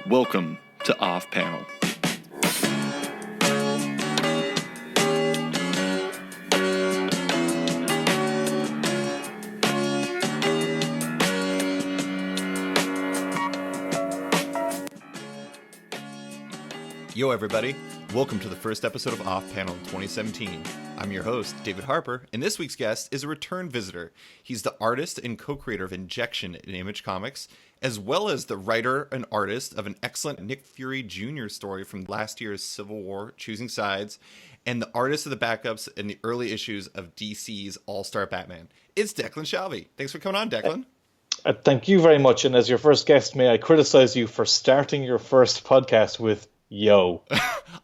Welcome to Off Panel. Yo everybody, welcome to the first episode of Off Panel in 2017. I'm your host, David Harper, and this week's guest is a return visitor. He's the artist and co-creator of Injection in Image Comics, as well as the writer and artist of an excellent Nick Fury Jr. story from last year's Civil War, Choosing Sides, and the artist of the backups in the early issues of DC's All-Star Batman. It's Declan Shalvey. Thanks for coming on, Declan. Thank you very much, and as your first guest, may I criticize you for starting your first podcast with yo.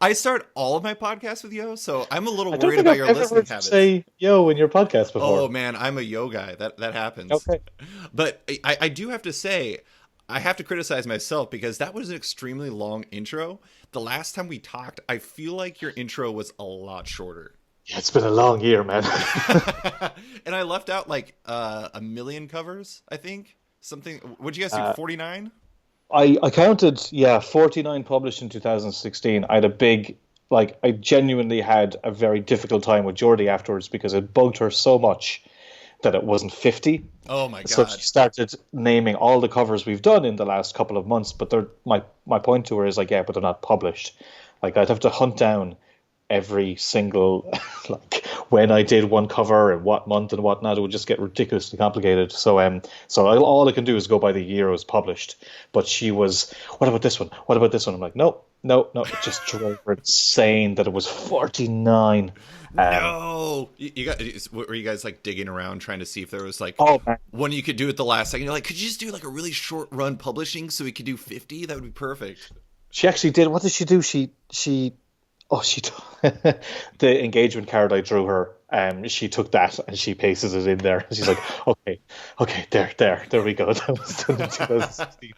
I start all of my podcasts with yo, so I'm a little worried about your listening habits. Say yo in your podcast before. Oh man, I'm a yo guy. That happens. Okay. But I do have to say, I have to criticize myself because that was an extremely long intro. The last time we talked, I feel like your intro was a lot shorter. Yeah, it's been a long year, man. And I left out like a million covers, I think. Something. What'd you guys do? 49? I counted, 49 published in 2016. I had a big, I genuinely had a very difficult time with Jordie afterwards because it bugged her so much that it wasn't 50. Oh my God. So she started naming all the covers we've done in the last couple of months, but my point to her is but they're not published. I'd have to hunt down every single, when I did one cover and what month and whatnot. It would just get ridiculously complicated. So all I can do is go by the year it was published. But she was, what about this one? What about this one? I'm like, no. It just drove her insane that it was 49. No, were you guys digging around trying to see if there was one you could do at the last second? You're like, could you just do a really short run publishing so we could do 50? That would be perfect. She actually did. What did she do? She the engagement card I drew her. She took that and she pasted it in there. She's like, okay, there we go. That was done in 2016.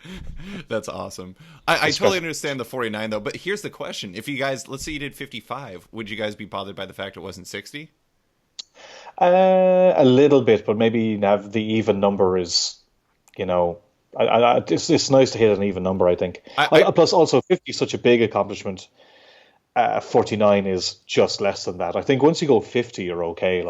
That's awesome. I totally understand the 49 though. But here's the question: if you guys, let's say you did 55, would you guys be bothered by the fact it wasn't 60? A little bit, but maybe have the even number is, it's nice to hit an even number. I think. Plus, also 50 is such a big accomplishment. 49 is just less than that. I think once you go 50, you're okay,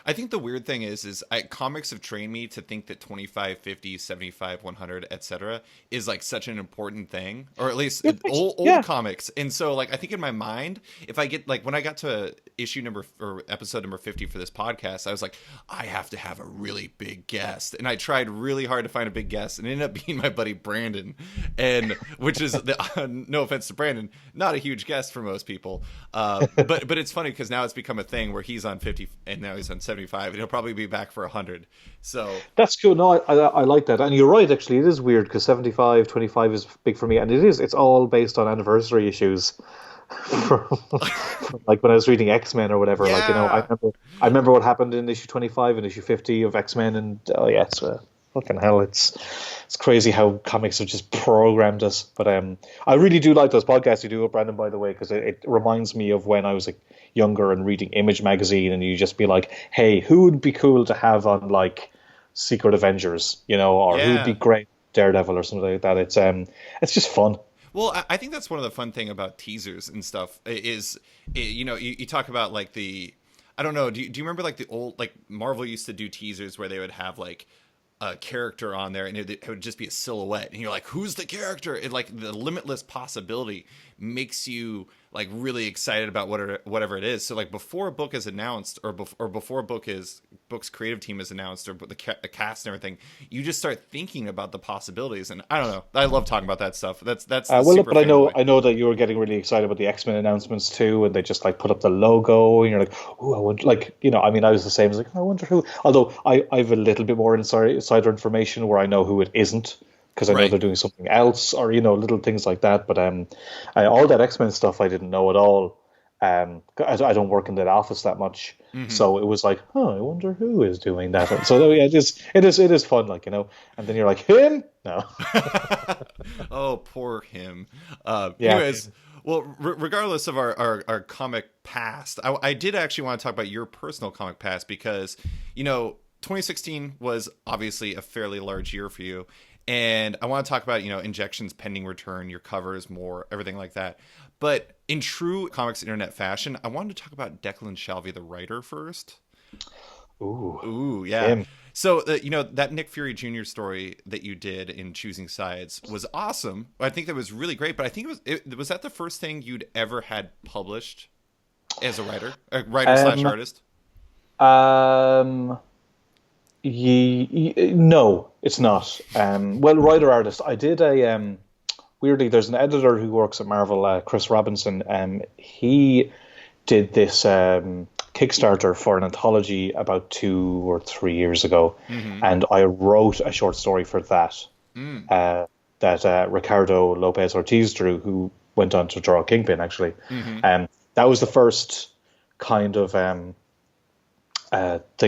I think the weird thing is comics have trained me to think that 25, 50, 75, 100, etc. is such an important thing, or at least old comics. And so I think in my mind, if I get when I got to episode number 50 for this podcast, I was like, I have to have a really big guest. And I tried really hard to find a big guest and it ended up being my buddy Brandon, and which is no offense to Brandon, not a huge guest for most people. But it's funny because now it's become a thing where he's on 50 and now he's on 75 and he'll probably be back for 100. So that's cool. No, I like that. And you're right, actually. It is weird because 75, 25 is big for me. And it's all based on anniversary issues. from when I was reading X-Men or whatever. Yeah. I remember what happened in issue 25 and issue 50 of X-Men, and it's fucking hell. It's crazy how comics have just programmed us. But I really do like those podcasts you do with Brandon, by the way, because it reminds me of when I was younger and reading Image magazine, and you just be like, hey, who would be cool to have on Secret Avengers, or who would be great, Daredevil or something like that. It's just fun. Well, I think that's one of the fun thing about teasers and stuff is, you talk about I don't know. Do you remember the old, Marvel used to do teasers where they would have a character on there and it would just be a silhouette and you're like, who's the character? And the limitless possibility makes you really excited about whatever it is. So before a book is announced or before book's creative team is announced or the cast and everything, you just start thinking about the possibilities. And I don't know, I love talking about that stuff. That's but I know that you were getting really excited about the X-Men announcements too, and they just put up the logo and you're like, oh, I wonder, I was the same. I was I wonder who, although I have a little bit more insider information where I know who it isn't, because I know they're doing something else, or little things like that. But all that X-Men stuff I didn't know at all. I don't work in that office that much, so it was I wonder who is doing that. So it is fun, And then you're like, him? No. Oh, poor him. Anyways, well, regardless of our comic past, I did actually want to talk about your personal comic past because 2016 was obviously a fairly large year for you. And I want to talk about, injections pending return, your covers, more, everything like that. But in true comics internet fashion, I wanted to talk about Declan Shalvey, the writer, first. Ooh, yeah. Him. So, that Nick Fury Jr. story that you did in Choosing Sides was awesome. I think that was really great. But I think was that the first thing you'd ever had published as a writer slash artist? No, it's not. Well, writer artist. I did a weirdly. There's an editor who works at Marvel, Chris Robinson. He did this Kickstarter for an anthology about 2 or 3 years ago, and I wrote a short story for that. That Ricardo Lopez Ortiz drew, who went on to draw Kingpin, actually. That was the first kind of thing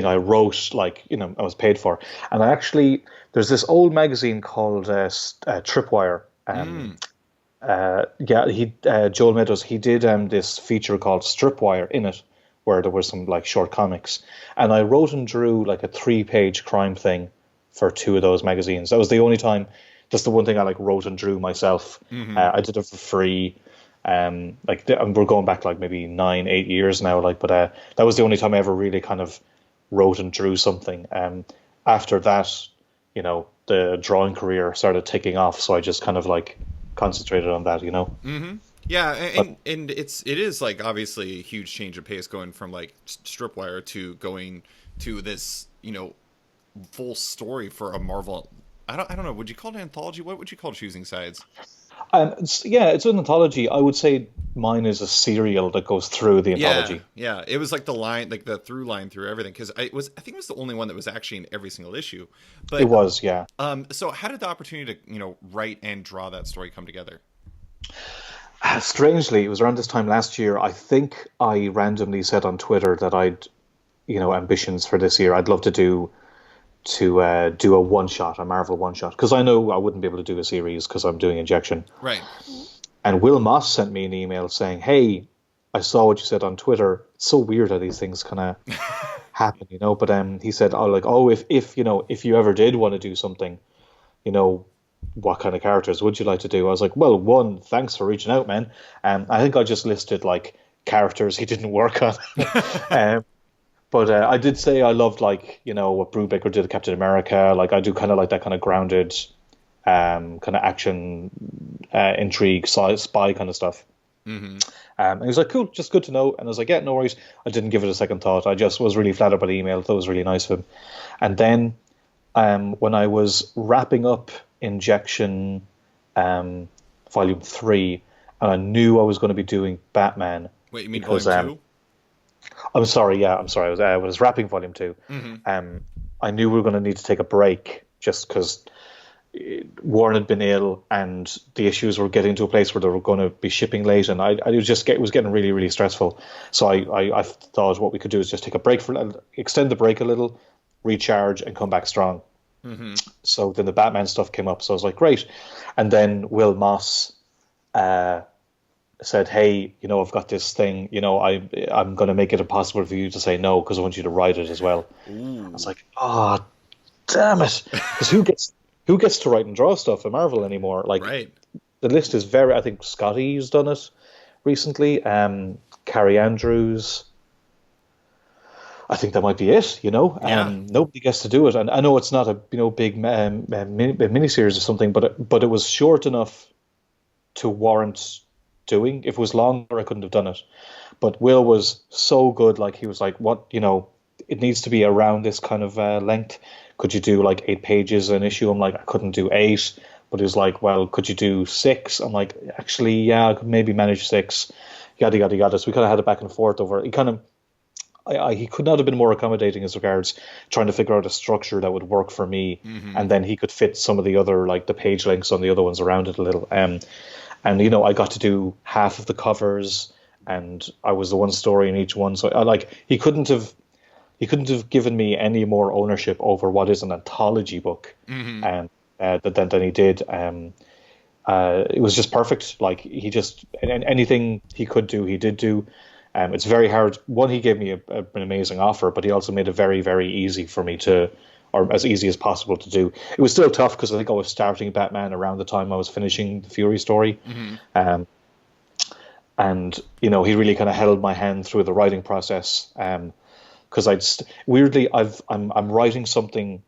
I wrote, I was paid for. And there's this old magazine called Tripwire. Joel Meadows, he did this feature called Stripwire in it, where there was some short comics. And I wrote and drew a 3-page crime thing for 2 of those magazines. That was the only time. That's the one thing I wrote and drew myself. I did it for free. We're going back maybe 9-8 years now. But that was the only time I ever really kind of wrote and drew something. After that, the drawing career started taking off. So I just kind of concentrated on that. Yeah, and it is obviously a huge change of pace going from Stripwire to going to this full story for a Marvel. I don't know. Would you call it an anthology? What would you call Choosing Sides? It's an anthology. I would say mine is a serial that goes through the anthology. Yeah. It was the line, the through line through everything. Because I think it was the only one that was actually in every single issue. But it was, yeah. So how did the opportunity to write and draw that story come together? Strangely, it was around this time last year. I think I randomly said on Twitter that I'd, ambitions for this year. I'd love to do a one-shot, a Marvel one-shot, because I know I wouldn't be able to do a series because I'm doing Injection. Right. And Wil Moss sent me an email saying, "Hey, I saw what you said on Twitter. It's so weird how these things kind of happen, But he said, if you ever did want to do something, what kind of characters would you like to do?" I was like, "Well, one, thanks for reaching out, man." I think I just listed characters he didn't work on. But I did say I loved what Brubaker did to Captain America. I do kind of that kind of grounded kind of action, intrigue, spy kind of stuff. And he was like, "Cool, just good to know." And I was like, "Yeah, no worries." I didn't give it a second thought. I just was really flattered by the email. Thought it was really nice of him. And then when I was wrapping up Injection Volume 3, and I knew I was going to be doing Batman. Wait, you mean Volume 2? I'm sorry. I was wrapping Volume 2. I knew we were going to need to take a break just because Warren had been ill and the issues were getting to a place where they were going to be shipping late, and it was getting really, really stressful. So I thought what we could do is just take a break extend the break a little, recharge, and come back strong. So then the Batman stuff came up, so I was like, great. And then Wil Moss said, "Hey, I've got this thing, I'm going to make it impossible for you to say no because I want you to write it as well." Ooh. I was like, "Oh, damn it." Because who gets to write and draw stuff at Marvel anymore? Right. The list is I think Scotty's done it recently. Carrie Andrews. I think that might be it, Nobody gets to do it. And I know it's not a big miniseries or something, but it was short enough to warrant doing. If it was longer, I couldn't have done it. But Will was so good. He was like, "What, it needs to be around this kind of length. Could you do 8 pages an issue?" I'm like, "I couldn't do 8." But he was like, "Well, could you do 6?" I'm like, "Actually, yeah, I could maybe manage 6." Yada, yada, yada. So we kind of had it back and forth over it. He could not have been more accommodating as regards trying to figure out a structure that would work for me. And then he could fit some of the other, the page lengths on the other ones around it a little. And I got to do half of the covers, and I was the one story in each one. So he couldn't have given me any more ownership over what is an anthology book than he did. It was just perfect. He just anything he could do, he did do. It's very hard. One, he gave me an amazing offer, but he also made it very, very easy for me to, or as easy as possible to do. It was still tough because I think I was starting Batman around the time I was finishing the Fury story. And, you know, he really kind of held my hand through the writing process. Because weirdly, I'm writing something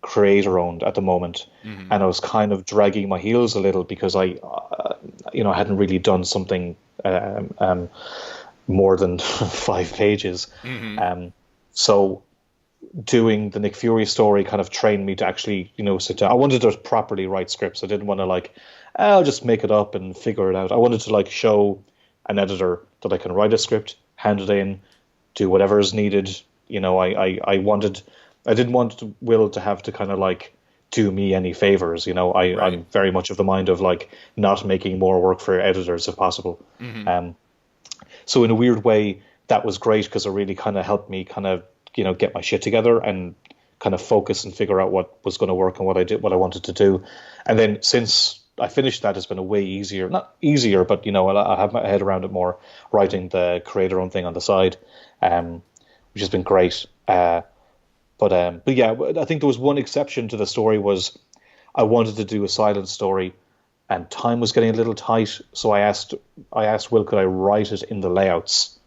creator owned at the moment, and I was kind of dragging my heels a little because I hadn't really done something more than 5 pages. So doing the Nick Fury story kind of trained me to actually, you know, sit down. I wanted to properly write scripts. I didn't want to like, I'll just make it up and figure it out. I wanted to like show an editor that I can write a script, hand it in, do whatever is needed. You know, I didn't want Will to have to kind of like do me any favors. You know, I'm very much of the mind of like not making more work for editors if possible. So in a weird way, that was great because it really kind of helped me kind of, you know, get my shit together and kind of focus and figure out what was going to work and what I wanted to do. And then since I finished that, it's been a way easier, not easier, but, you know, I have my head around it more, writing the creator-owned thing on the side, which has been great. But yeah, I think there was one exception to the story was I wanted to do a silent story and time was getting a little tight. So I asked Will, could I write it in the layouts?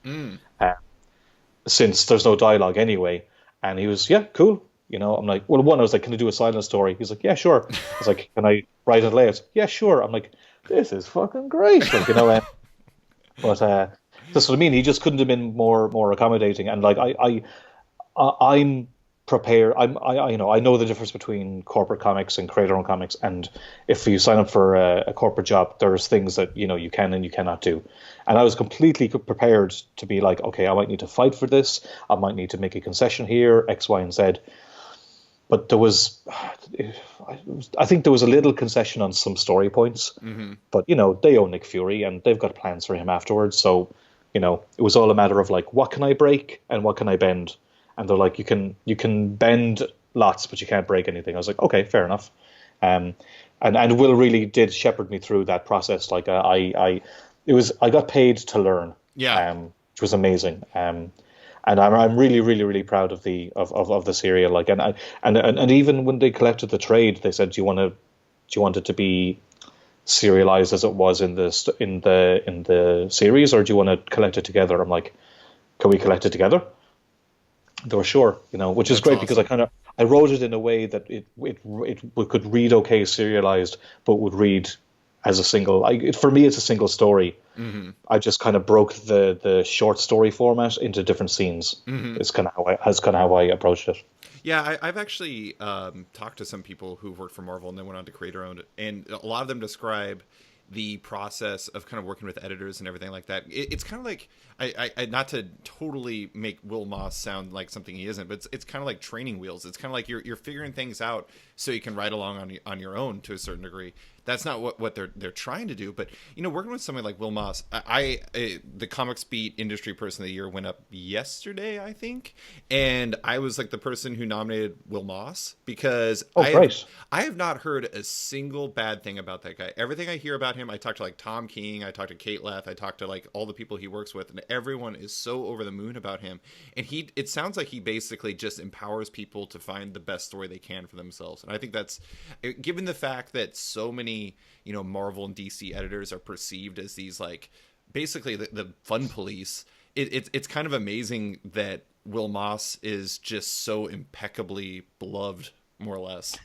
Since there's no dialogue anyway. And he was, yeah, cool. You know, I'm like, well, one, I was like, can I do a silent story? He's like, yeah, sure. I was like, can I write it layouts? Yeah, sure. I'm like, this is fucking great. Like, you know, but that's what I mean. He just couldn't have been more accommodating. And like, I'm prepared. I know the difference between corporate comics and creator-owned comics. And if you sign up for a corporate job, there's things that, you know, you can and you cannot do. And I was completely prepared to be like, okay, I might need to fight for this. I might need to make a concession here, X, Y, and Z. But there was, I think there was a little concession on some story points. But, you know, they own Nick Fury and they've got plans for him afterwards. So, you know, it was all a matter of like, what can I break and what can I bend? And they're like, you can bend lots, but you can't break anything. I was like, okay, fair enough. And Will really did shepherd me through that process. Like I got paid to learn, which was amazing. And I'm really, really, really proud of the serial. Like, and even when they collected the trade, they said, do you want it to be serialized as it was in the series, or do you want to collect it together? I'm like, can we collect it together? They were sure, you know, which is great because I wrote it in a way that it could read okay serialized, but would read as a single. For me, it's a single story. I just kind of broke the short story format into different scenes. It's kind of how I approached it. Yeah, I've actually talked to some people who've worked for Marvel and then went on to creator-owned, and a lot of them describe the process of kind of working with editors and everything like that. It's kind of like, I not to totally make Wil Moss sound like something he isn't, but it's kind of like training wheels. It's kind of like you're figuring things out so you can write along on your own to a certain degree. That's not what they're trying to do, but you know, working with somebody like Wil Moss, the Comics Beat Industry Person of the Year went up yesterday, I think, and I was like the person who nominated Wil Moss because I have not heard a single bad thing about that guy. Everything I hear about him, I talked to like Tom King, I talked to Kate Leth, I talked to like all the people he works with, and everyone is so over the moon about him. And it sounds like he basically just empowers people to find the best story they can for themselves. And I think that's, given the fact that so many, you know, Marvel and DC editors are perceived as these like basically the fun police, it's kind of amazing that Wil Moss is just so impeccably beloved, more or less.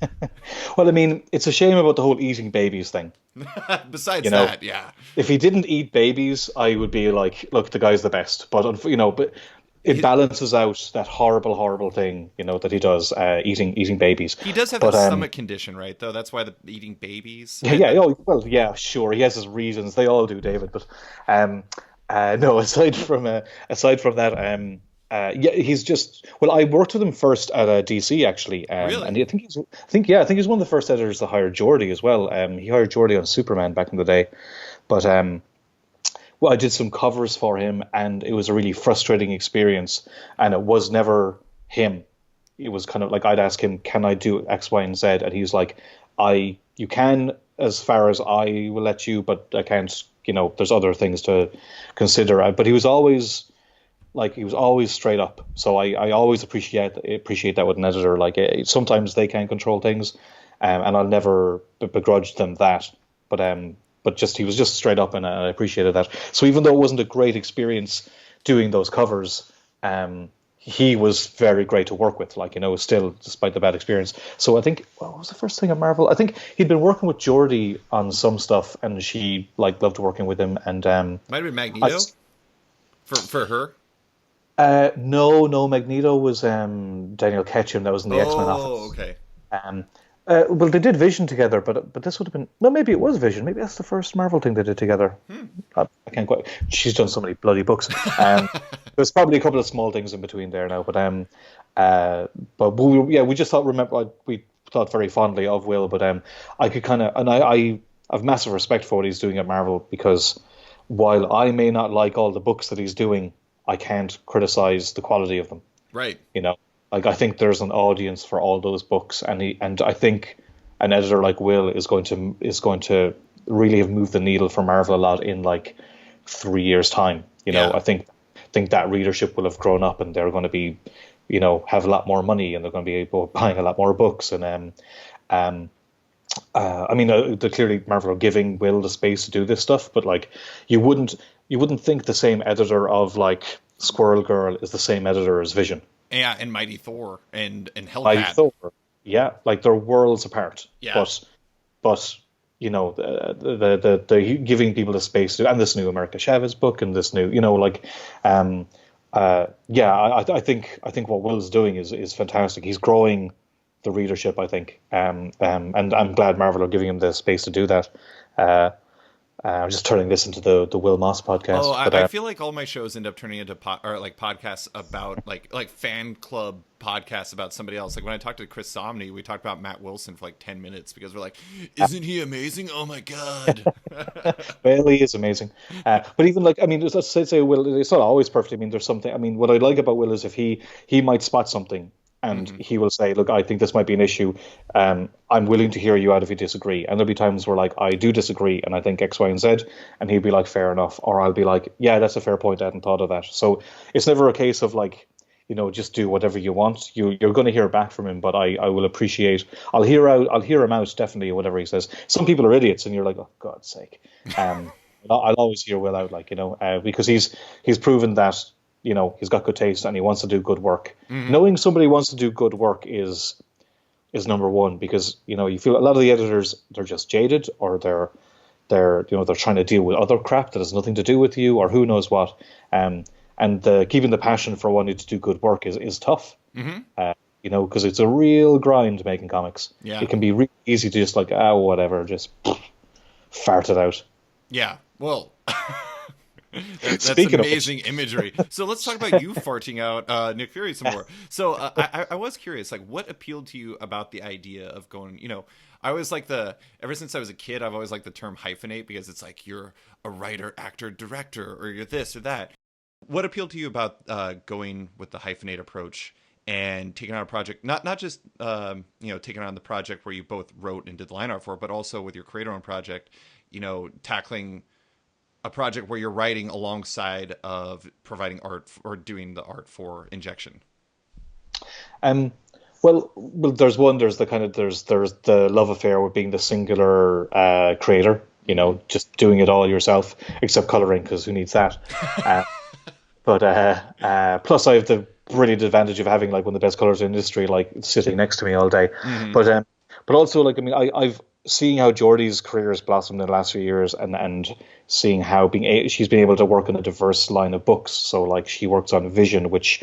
Well, I mean, it's a shame about the whole eating babies thing. Besides you know, that, yeah. If he didn't eat babies, I would be like, look, the guy's the best. But, you know, but it balances out that horrible thing, you know, that he does, eating babies. He does have that stomach condition, right, though? That's why the eating babies. Yeah, sure. He has his reasons. They all do, David. But no, aside from that, yeah, he's just. Well, I worked with him first at DC actually, really? And I think he's one of the first editors to hire Jordie as well. He hired Jordie on Superman back in the day, but well, I did some covers for him, and it was a really frustrating experience. And it was never him. It was kind of like I'd ask him, "Can I do X, Y, and Z?" And he's like, "You can, as far as I will let you, but I can't there's other things to consider. But he was always straight up. So I always appreciate that with an editor. Like sometimes they can control things, and I'll never begrudge them that. But just he was just straight up, and I appreciated that. So even though it wasn't a great experience doing those covers, he was very great to work with. Still, despite the bad experience. So I think what was the first thing at Marvel? I think he'd been working with Jordie on some stuff, and she loved working with him. And might have been Magneto for her. No, Magneto was Daniel Ketchum. That was in the X-Men office. Oh, okay. Well, they did Vision together, but this would have been... No, maybe it was Vision. Maybe that's the first Marvel thing they did together. I can't quite... She's done so many bloody books. There's probably a couple of small things in between there now, but we just thought... we thought very fondly of Wil, but I could kind of... And I have massive respect for what he's doing at Marvel, because while I may not like all the books that he's doing, I can't criticize the quality of them. Right. I think there's an audience for all those books, and I think an editor like Wil is going to really have moved the needle for Marvel a lot in 3 years' time. I think that readership will have grown up, and they're going to be, have a lot more money, and they're going to be buying a lot more books. And clearly Marvel are giving Wil the space to do this stuff, but you wouldn't think the same editor of Squirrel Girl is the same editor as Vision. Yeah, and Mighty Thor and Hellcat. Mighty Thor, yeah, they're worlds apart. Yeah. But the giving people the space to, and this new America Chavez book, and this new, I think what Wil's doing is fantastic. He's growing the readership, I think, and I'm glad Marvel are giving him the space to do that. I'm just turning this into the Wil Moss podcast. Oh, I feel like all my shows end up turning into podcasts about like fan club podcasts about somebody else. Like when I talked to Chris Somney, we talked about Matt Wilson for 10 minutes because we're like, isn't he amazing? Oh my god. Well, he is amazing. But even let's say Wil, it's not always perfect. There's something. What I like about Wil is if he might spot something. And he will say, look, I think this might be an issue. I'm willing to hear you out if you disagree. And there'll be times where I do disagree and I think X, Y, and Z. And he'll be like, fair enough. Or I'll be like, yeah, that's a fair point. I hadn't thought of that. So it's never a case of just do whatever you want. You're going to hear back from him, but I will appreciate. I'll hear him out definitely, whatever he says. Some people are idiots, and you're like, oh God's sake. I'll always hear Wil out, because he's proven that. He's got good taste and he wants to do good work. Mm-hmm. Knowing somebody wants to do good work is number one, because you feel a lot of the editors, they're just jaded, or they're trying to deal with other crap that has nothing to do with you, or who knows what. And keeping the passion for wanting to do good work is tough. Mm-hmm. Because it's a real grind making comics. Yeah. It can be really easy to just whatever, just fart it out. Yeah. Well. That's amazing imagery. So let's talk about you farting out Nick Fury some more. So I was curious, what appealed to you about the idea of going, I always ever since I was a kid, I've always liked the term hyphenate, because it's you're a writer, actor, director, or you're this or that. What appealed to you about going with the hyphenate approach and taking on a project, not just, taking on the project where you both wrote and did the line art for, but also with your creator-owned project, tackling a project where you're writing alongside of providing art or doing the art for Injection? Well, there's the love affair with being the singular creator, just doing it all yourself, except coloring, because who needs that? But plus I have the brilliant advantage of having one of the best colors in the industry, sitting next to me all day. Mm-hmm. But also I've seeing how Jordie's career has blossomed in the last few years, and seeing how she's been able to work in a diverse line of books. So she works on Vision, which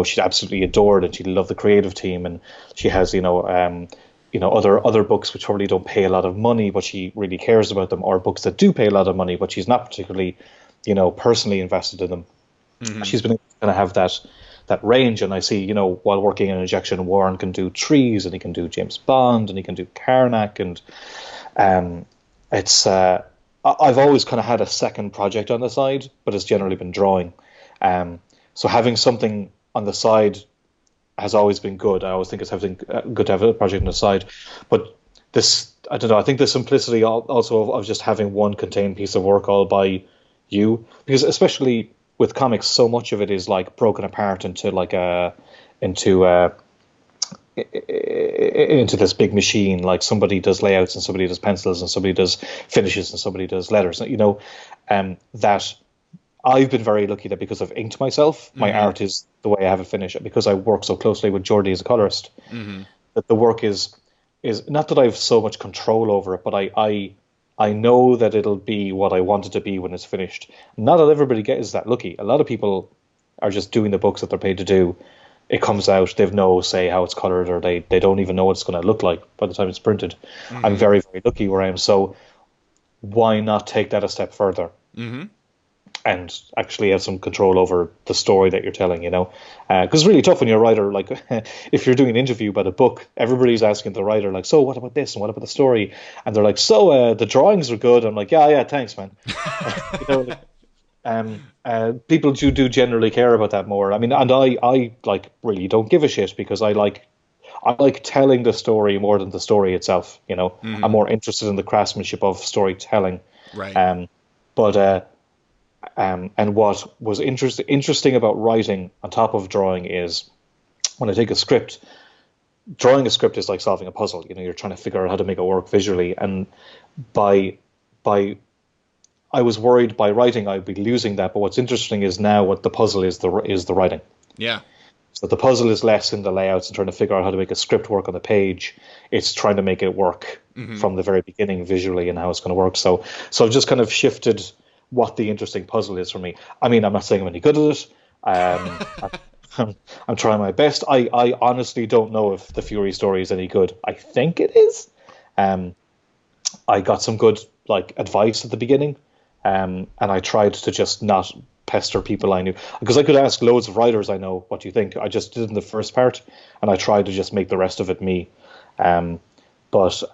she absolutely adored, and she loved the creative team, and she has other books which probably don't pay a lot of money, but she really cares about them, or books that do pay a lot of money, but she's not particularly personally invested in them. Mm-hmm. She's been able to kind of have that range, and I see, while working in Injection, Warren can do trees, and he can do James Bond, and he can do Karnak, and it's I've always kind of had a second project on the side, but it's generally been drawing. So having something on the side has always been good. I always think it's good to have a project on the side, but this I don't know. I think the simplicity also of just having one contained piece of work all by you, because especially with comics, so much of it is like broken apart into like into this big machine. Like somebody does layouts and somebody does pencils and somebody does finishes and somebody does letters. That I've been very lucky that because I've inked myself, my art is the way I have it finished, because I work so closely with Jordie as a colorist. That the work is not that I have so much control over it, but I know that it'll be what I want it to be when it's finished. Not that everybody gets that lucky. A lot of people are just doing the books that they're paid to do. It comes out, they've no say how it's colored, or they don't even know what it's going to look like by the time it's printed. I'm very, very lucky where I am. So why not take that a step further and actually have some control over the story that you're telling, Because it's really tough when you're a writer. Like, if you're doing an interview about a book, everybody's asking the writer, like, so what about this and what about the story? And they're like, so the drawings are good. I'm like, yeah, thanks, man. People do generally care about that more. I mean, and I like really don't give a shit, because I like telling the story more than the story itself. I'm more interested in the craftsmanship of storytelling. Right. And what was interesting about writing on top of drawing is when I take a script, drawing a script is like solving a puzzle. You're trying to figure out how to make it work visually. And by I was worried by writing I'd be losing that. But what's interesting is now what the puzzle is the writing. Yeah. So the puzzle is less in the layouts and trying to figure out how to make a script work on the page. It's trying to make it work from the very beginning visually and how it's going to work. So I've just kind of shifted what the interesting puzzle is for me. I mean, I'm not saying I'm any good at it. I'm trying my best. I honestly don't know if the Fury story is any good. I think it is. I got some good advice at the beginning, and I tried to just not pester people I knew, because I could ask loads of writers I know, what do you think? I just did in the first part, and I tried to just make the rest of it me. But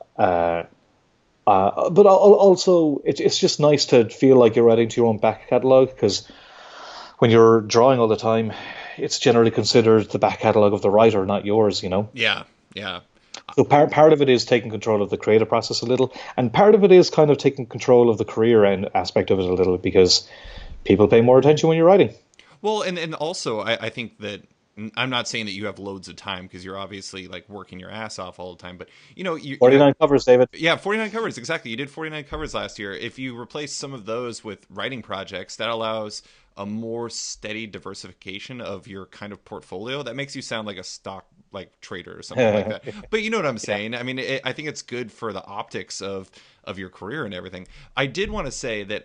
also it's just nice to feel like you're writing to your own back catalogue, because when you're drawing all the time, it's generally considered the back catalogue of the writer, not yours, Yeah. So part of it is taking control of the creative process a little, and part of it is kind of taking control of the career end aspect of it a little, because people pay more attention when you're writing. Well, and also I think that, I'm not saying that you have loads of time, because you're obviously working your ass off all the time, but 49 covers, David. Yeah, 49 covers, exactly. You did 49 covers last year. If you replace some of those with writing projects, that allows a more steady diversification of your kind of portfolio. That makes you sound like a stock trader or something like that. But you know what I'm saying? Yeah. I mean, I think it's good for the optics of your career and everything. I did want to say that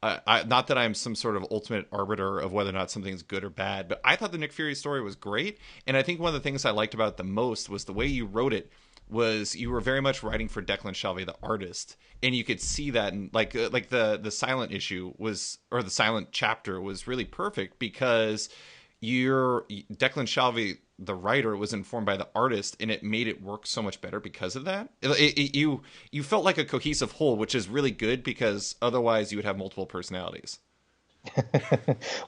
not that I'm some sort of ultimate arbiter of whether or not something's good or bad, but I thought the Nick Fury story was great. And I think one of the things I liked about it the most was the way you wrote it. Was you were very much writing for Declan Shalvey, the artist, and you could see that in the silent issue or the silent chapter was really perfect, because Declan Shalvey, the writer, was informed by the artist, and it made it work so much better because of that. You felt like a cohesive whole, which is really good, because otherwise you would have multiple personalities.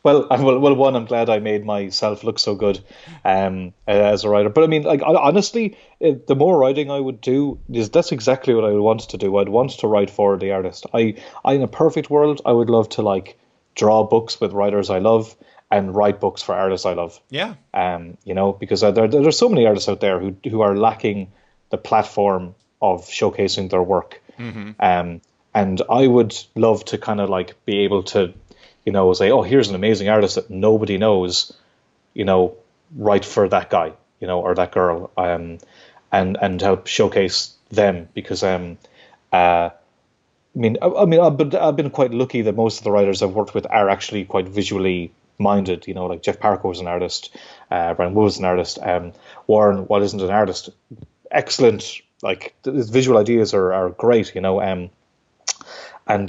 Well, one, I'm glad I made myself look so good as a writer. But I mean, honestly, the more writing I would do, that's exactly what I would want to do. I'd want to write for the artist. In a perfect world, I would love to draw books with writers I love and write books for artists I love. Yeah. Because there's so many artists out there who are lacking the platform of showcasing their work. And I would love to kind of be able to say, oh, here's an amazing artist that nobody knows, write for that guy, or that girl, and help showcase them, because I've been quite lucky that most of the writers I've worked with are actually quite visually minded, like Jeff Parker was an artist, Brian Wood was an artist, Warren, what isn't an artist, excellent, his visual ideas are great, and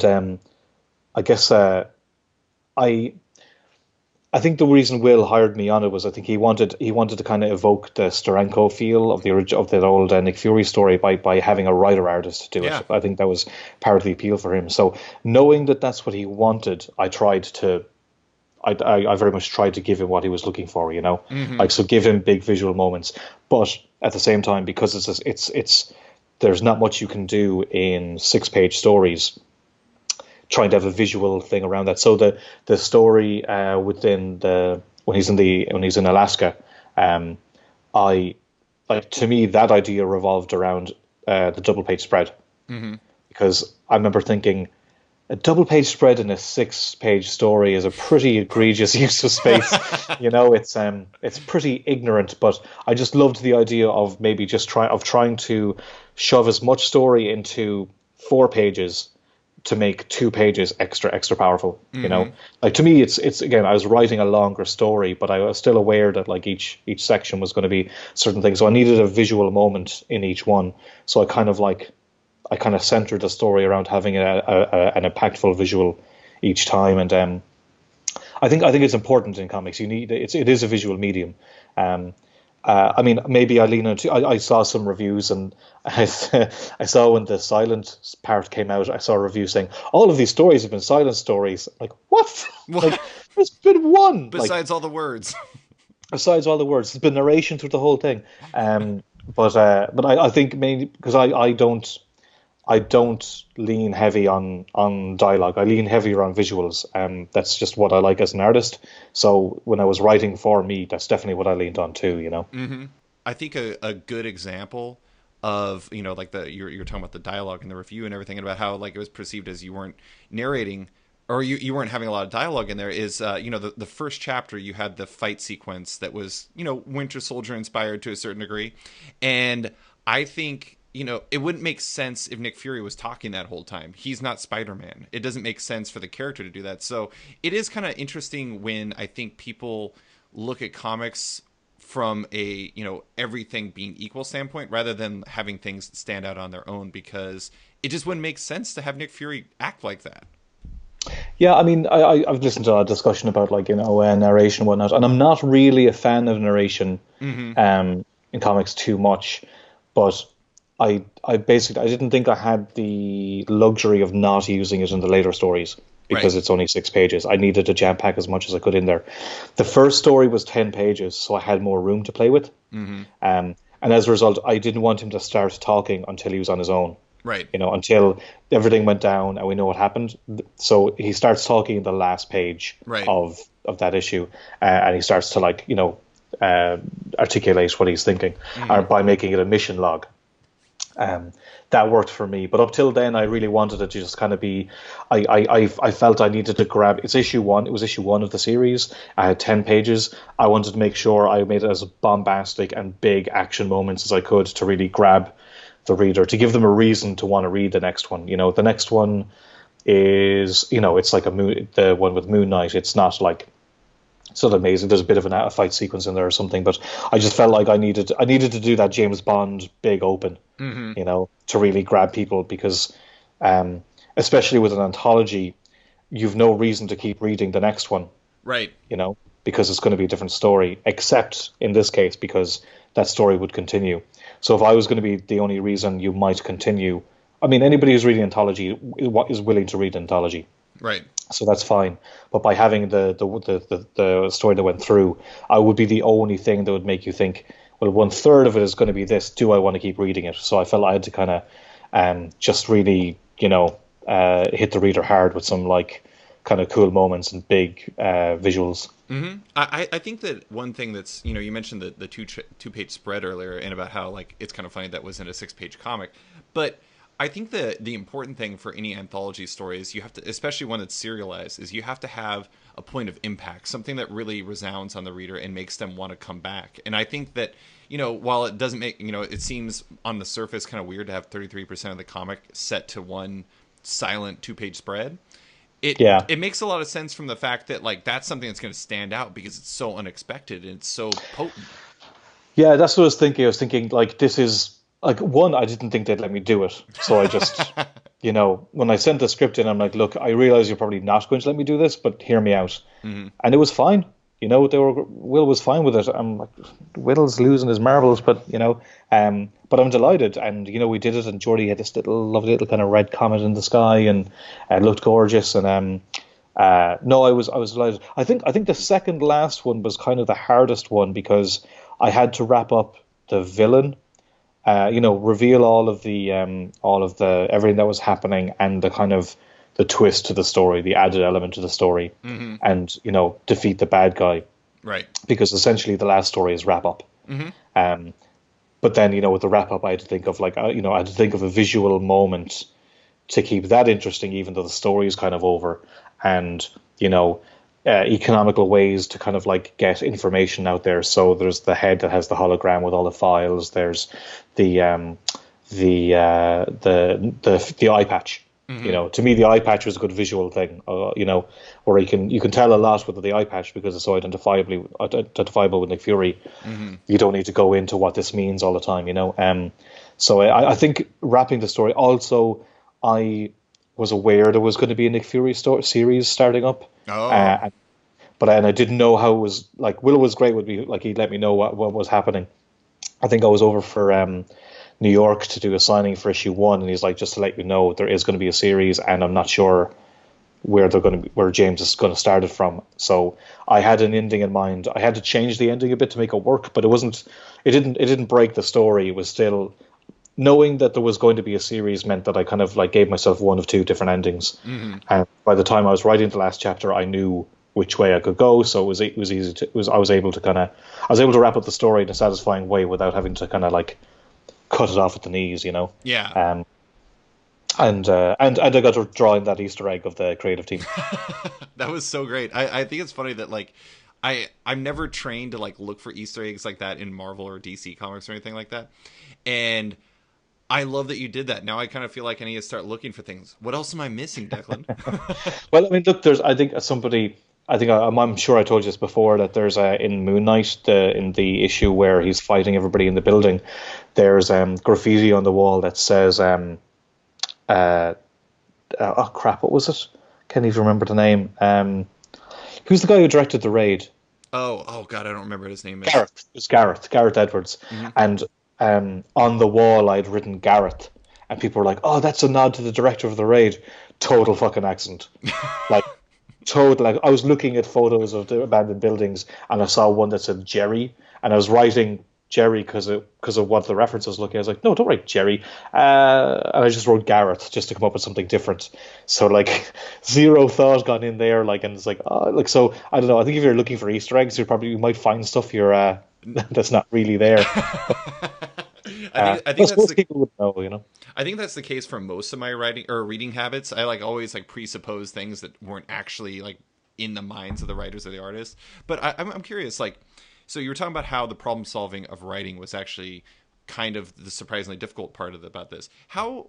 I guess I think the reason Wil hired me on it was I think he wanted to kind of evoke the Steranko feel of the old Nick Fury story by having a writer artist do it. I think that was part of the appeal for him. So knowing that that's what he wanted, I very much tried to give him what he was looking for, so give him big visual moments, but at the same time, because it's there's not much you can do in 6-page stories trying to have a visual thing around that. So the story within when he's in Alaska, to me that idea revolved around the double-page spread, because I remember thinking a double-page spread in a 6-page story is a pretty egregious use of space. It's pretty ignorant, but I just loved the idea of maybe just trying to shove as much story into 4 pages to make 2 pages extra powerful. Like, to me, it's again, I was writing a longer story, but I was still aware that like each section was going to be certain things, so I needed a visual moment in each one. So I kind of centered the story around having an impactful visual each time, and I think it's important in comics. It is a visual medium. I mean, maybe I lean into. I saw some reviews, and I saw when the silent part came out, I saw a review saying all of these stories have been silent stories. Like, what? Like, there's been one. Besides all the words. Besides all the words, there's been narration through the whole thing. But I think mainly because I don't lean heavy on dialogue. I lean heavier on visuals. That's just what I like as an artist. So when I was writing for me, that's definitely what I leaned on too. Mm-hmm. I think a good example of like you're talking about the dialogue and the review and everything, and about how like it was perceived as you weren't narrating or you weren't having a lot of dialogue in there is the first chapter. You had the fight sequence that was Winter Soldier inspired to a certain degree, and I think. It wouldn't make sense if Nick Fury was talking that whole time. He's not Spider-Man. It doesn't make sense for the character to do that. So it is kind of interesting when I think people look at comics from a, everything being equal standpoint rather than having things stand out on their own, because it just wouldn't make sense to have Nick Fury act like that. Yeah, I mean, I've listened to a discussion about narration and whatnot, and I'm not really a fan of narration in comics too much, but I didn't think I had the luxury of not using it in the later stories because it's only 6 pages. I needed to jam pack as much as I could in there. The first story was 10 pages, so I had more room to play with. And as a result, I didn't want him to start talking until he was on his own. Right. Until everything went down and we know what happened. So he starts talking in the last page of that issue, and he starts to articulate what he's thinking by making it a mission log. That worked for me, but up till then I really wanted it to just kind of be I felt I needed to grab. It's issue 1. It was issue 1 of the series. I had 10 pages. I wanted to make sure I made it as bombastic and big action moments as I could to really grab the reader, to give them a reason to want to read the next one. The next one is it's like the one with Moon Knight. It's not like it's not amazing. There's a bit of a fight sequence in there or something, but I just felt like I needed to do that James Bond big open, to really grab people, because especially with an anthology, you've no reason to keep reading the next one, right? Because it's going to be a different story, except in this case because that story would continue. So if I was going to be the only reason you might continue, I mean, anybody who's reading anthology is willing to read anthology. Right. So that's fine. But by having the story that went through, I would be the only thing that would make you think, well, 1/3 of it is going to be this. Do I want to keep reading it? So I felt I had to kind of just really, hit the reader hard with some kind of cool moments and big visuals. Mm-hmm. I think that one thing that's, you mentioned the two-page spread earlier, and about how it's kind of funny that wasn't a 6-page comic, but I think the important thing for any anthology story is you have to, especially one that's serialized, is you have to have a point of impact, something that really resounds on the reader and makes them want to come back. And I think that, while it doesn't make, it seems on the surface kind of weird to have 33% of the comic set to one silent 2-page spread, it makes a lot of sense from the fact that that's something that's going to stand out because it's so unexpected and it's so potent. Yeah, that's what I was thinking. I was thinking this is one, I didn't think they'd let me do it. So I just, when I sent the script in, I'm like, look, I realize you're probably not going to let me do this, but hear me out. Mm-hmm. And it was fine. Will was fine with it. I'm like, Will's losing his marbles, but but I'm delighted. And we did it, and Jordie had this lovely little kind of red comet in the sky, and it looked gorgeous. And no, I was delighted. I think the second last one was kind of the hardest one because I had to wrap up the villain reveal all of the everything that was happening and the kind of the twist to the story, the added element to the story, and defeat the bad guy. Right. Because essentially the last story is wrap up. But then with the wrap up, I had to think of a visual moment to keep that interesting, even though the story is kind of over, and economical ways to kind of like get information out there. So there's the head that has the hologram with all the files. There's the eye patch. To me, the eye patch was a good visual thing. Where you can tell a lot with the eye patch because it's so identifiable with Nick Fury. You don't need to go into what this means all the time. So I think wrapping the story. Also, I was aware there was going to be a Nick Fury series starting up. But I didn't know how it was. Like, Will was great with me. Like, he'd let me know what was happening. I think I was over for New York to do a signing for issue 1, and he's like, just to let you know, there is going to be a series, and I'm not sure where James is going to start it from. So I had an ending in mind. I had to change the ending a bit to make it work, but it didn't break the story. It was still, knowing that there was going to be a series meant that I kind of like gave myself one of two different endings. And by the time I was writing the last chapter, I knew which way I could go. So I was able to wrap up the story in a satisfying way without having to kind of like cut it off at the knees, Yeah. And I got to draw in that Easter egg of the creative team. That was so great. I think it's funny that like I'm never trained to like look for Easter eggs like that in Marvel or DC comics or anything like that. And I love that you did that. Now I kind of feel like I need to start looking for things. What else am I missing, Declan? Well, I mean, look, I'm sure I told you this before, that there's in Moon Knight, in the issue where he's fighting everybody in the building, there's graffiti on the wall that says, oh crap, what was it? Can't even remember the name. Who's the guy who directed The Raid? Oh God, I don't remember what his name is. Gareth. It's Gareth Edwards. And on the wall I'd written Gareth, and people were like, oh, that's a nod to the director of The Raid. Total fucking accent. Like, total. Like, I was looking at photos of the abandoned buildings, and I saw one that said Jerry, and I was writing Jerry because of what the reference was looking. I was like, no, don't write Jerry. And I just wrote Gareth just to come up with something different. So like, zero thought gone in there. Like, and it's like, so I don't know. I think if you're looking for Easter eggs, you might find stuff that's not really there. I think that's most people would know, I think that's the case for most of my writing or reading habits. I like always like presuppose things that weren't actually like in the minds of the writers or the artists. But I'm curious, like, so you were talking about how the problem solving of writing was actually kind of the surprisingly difficult part about this. How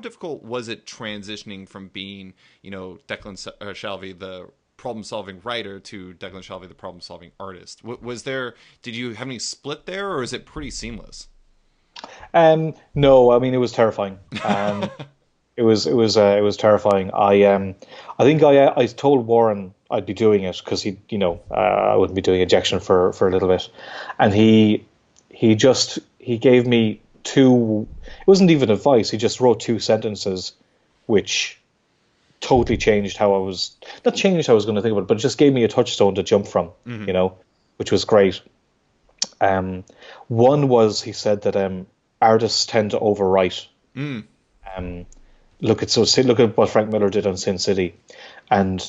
difficult was it transitioning from being, Declan Shalvey, the problem solving writer, to Declan Shalvey, the problem solving artist? Did you have any split there, or is it pretty seamless? No, I mean, it was terrifying. It was terrifying. I think I told Warren I'd be doing it because I wouldn't be doing ejection for a little bit, and he gave me two. It wasn't even advice. He just wrote two sentences, which totally changed how I was going to think about it, but it just gave me a touchstone to jump from. Which was great. One was, he said that artists tend to overwrite. Look at what Frank Miller did on Sin City, and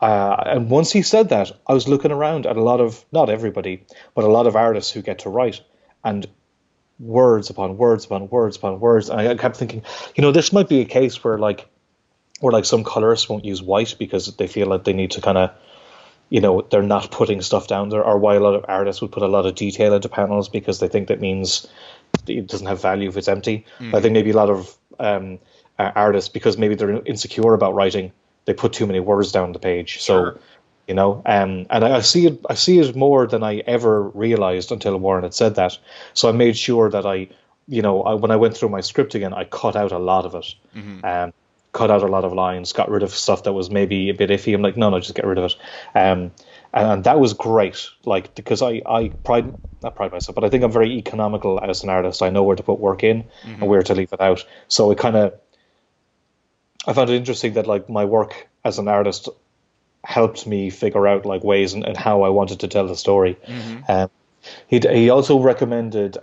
once he said that, I was looking around at a lot of, not everybody, but a lot of artists who get to write, and words upon words upon words upon words, and I kept thinking, this might be a case where some colorists won't use white because they feel like they need to kind of, they're not putting stuff down there, or why a lot of artists would put a lot of detail into panels because they think that means it doesn't have value if it's empty. I think maybe a lot of artists, because maybe they're insecure about writing, they put too many words down the page. Sure. So, and I see it more than I ever realized until Warren had said that. So I made sure that when I went through my script again, I cut out a lot of it. Cut out a lot of lines, got rid of stuff that was maybe a bit iffy. I'm like, no, just get rid of it. And that was great, like, because I not pride myself, but I think I'm very economical as an artist. I know where to put work in and where to leave it out. So I found it interesting that like my work as an artist helped me figure out like ways and how I wanted to tell the story. He also recommended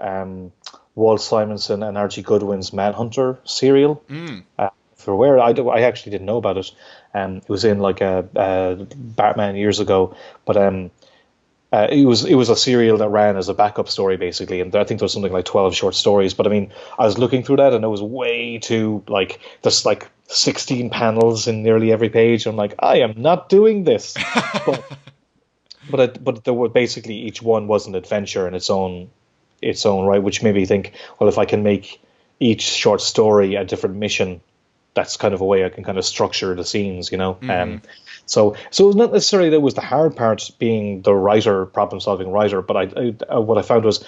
Walt Simonson and Archie Goodwin's Manhunter serial. Mm. For where I actually didn't know about it. It was in like a Batman years ago, but it was a serial that ran as a backup story basically, and I think there was something like 12 short stories. But I mean, I was looking through that, and it was way too like there's like 16 panels in nearly every page. I'm like, I am not doing this. but there were basically each one was an adventure in its own right, which made me think, well, if I can make each short story a different mission, that's kind of a way I can kind of structure the scenes, you know. Mm-hmm. So it was not necessarily that it was the hard part being the writer, problem-solving writer, but I what I found was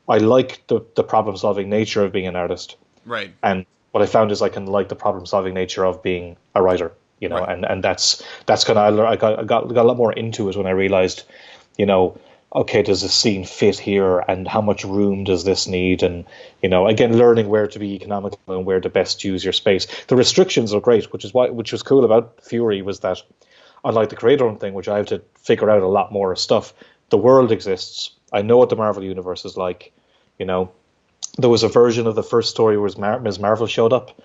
I like the problem-solving nature of being an artist. Right. And what I found is I can like the problem-solving nature of being a writer, you know, right. and that's kind of I got a lot more into it when I realized, you know, okay, does this scene fit here, and how much room does this need? And, you know, again, learning where to be economical and where to best use your space. The restrictions are great, which was cool about Fury was that, unlike the creator thing, which I have to figure out a lot more stuff, the world exists. I know what the Marvel universe is like. You know, there was a version of the first story where Ms. Marvel showed up,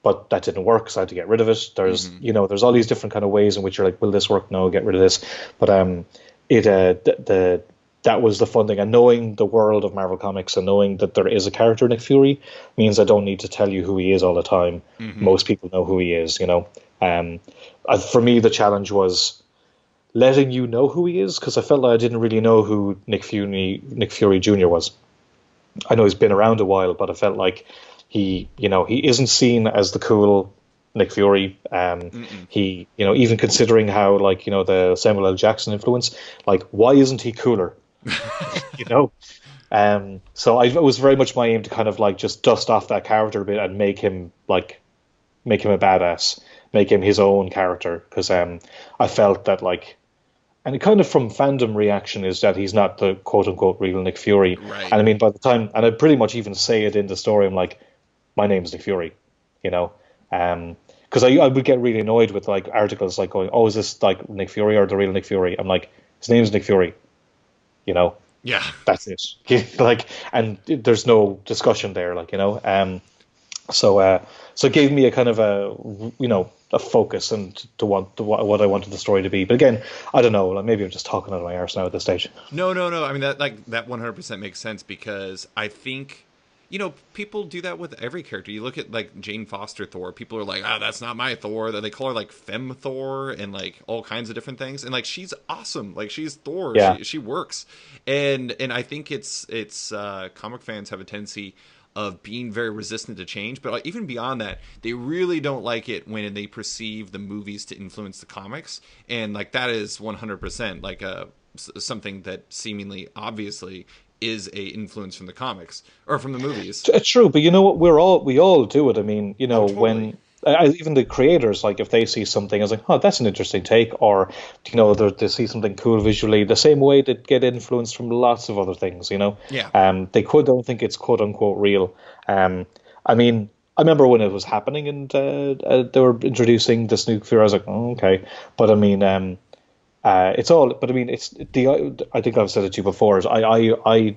but that didn't work, so I had to get rid of it. There's, you know, there's all these different kind of ways in which you're like, will this work? No, get rid of this. But that was the fun thing, and knowing the world of Marvel Comics and knowing that there is a character Nick Fury means I don't need to tell you who he is all the time. Mm-hmm. Most people know who he is, you know. For me, the challenge was letting you know who he is, because I felt like I didn't really know who Nick Fury Jr. was. I know he's been around a while, but I felt like he isn't seen as the cool Nick Fury. He, you know, even considering how, like, you know, the Samuel L. Jackson influence, like, why isn't he cooler? You know? So it was very much my aim to kind of like just dust off that character a bit and make him a badass, make him his own character, because I felt that, like, and it kind of from fandom reaction is that he's not the quote unquote real Nick Fury. Right. And I mean, by the time, and I pretty much even say it in the story, I'm like, my name's Nick Fury, you know. Because I would get really annoyed with like articles like going, oh, is this like Nick Fury or the real Nick Fury? I'm like, his name's Nick Fury, you know. Yeah, that's it. Like, and there's no discussion there, like, you know. So it gave me a kind of a focus and to what I wanted the story to be. But again, I don't know. Like, maybe I'm just talking out of my arse now at this stage. No. I mean, that 100% makes sense, because I think, you know, people do that with every character. You look at like Jane Foster Thor. People are like, "Oh, that's not my Thor." They call her like Femme Thor and like all kinds of different things. And like, she's awesome. Like, she's Thor. Yeah. She works. And I think it's comic fans have a tendency of being very resistant to change, but even beyond that, they really don't like it when they perceive the movies to influence the comics, and like that is 100% like something that seemingly obviously is a influence from the comics or from the movies. True, but you know what? We all do it. I mean, you know, totally. When even the creators, like, if they see something, it's like, oh, that's an interesting take, or, you know, they see something cool visually, the same way they get influenced from lots of other things, you know. Yeah. They don't think it's quote unquote real. I mean, I remember when it was happening and they were introducing this new Fury. I was like, oh, okay, but I mean, it's all. But I mean, I think I've said it to you before. Is I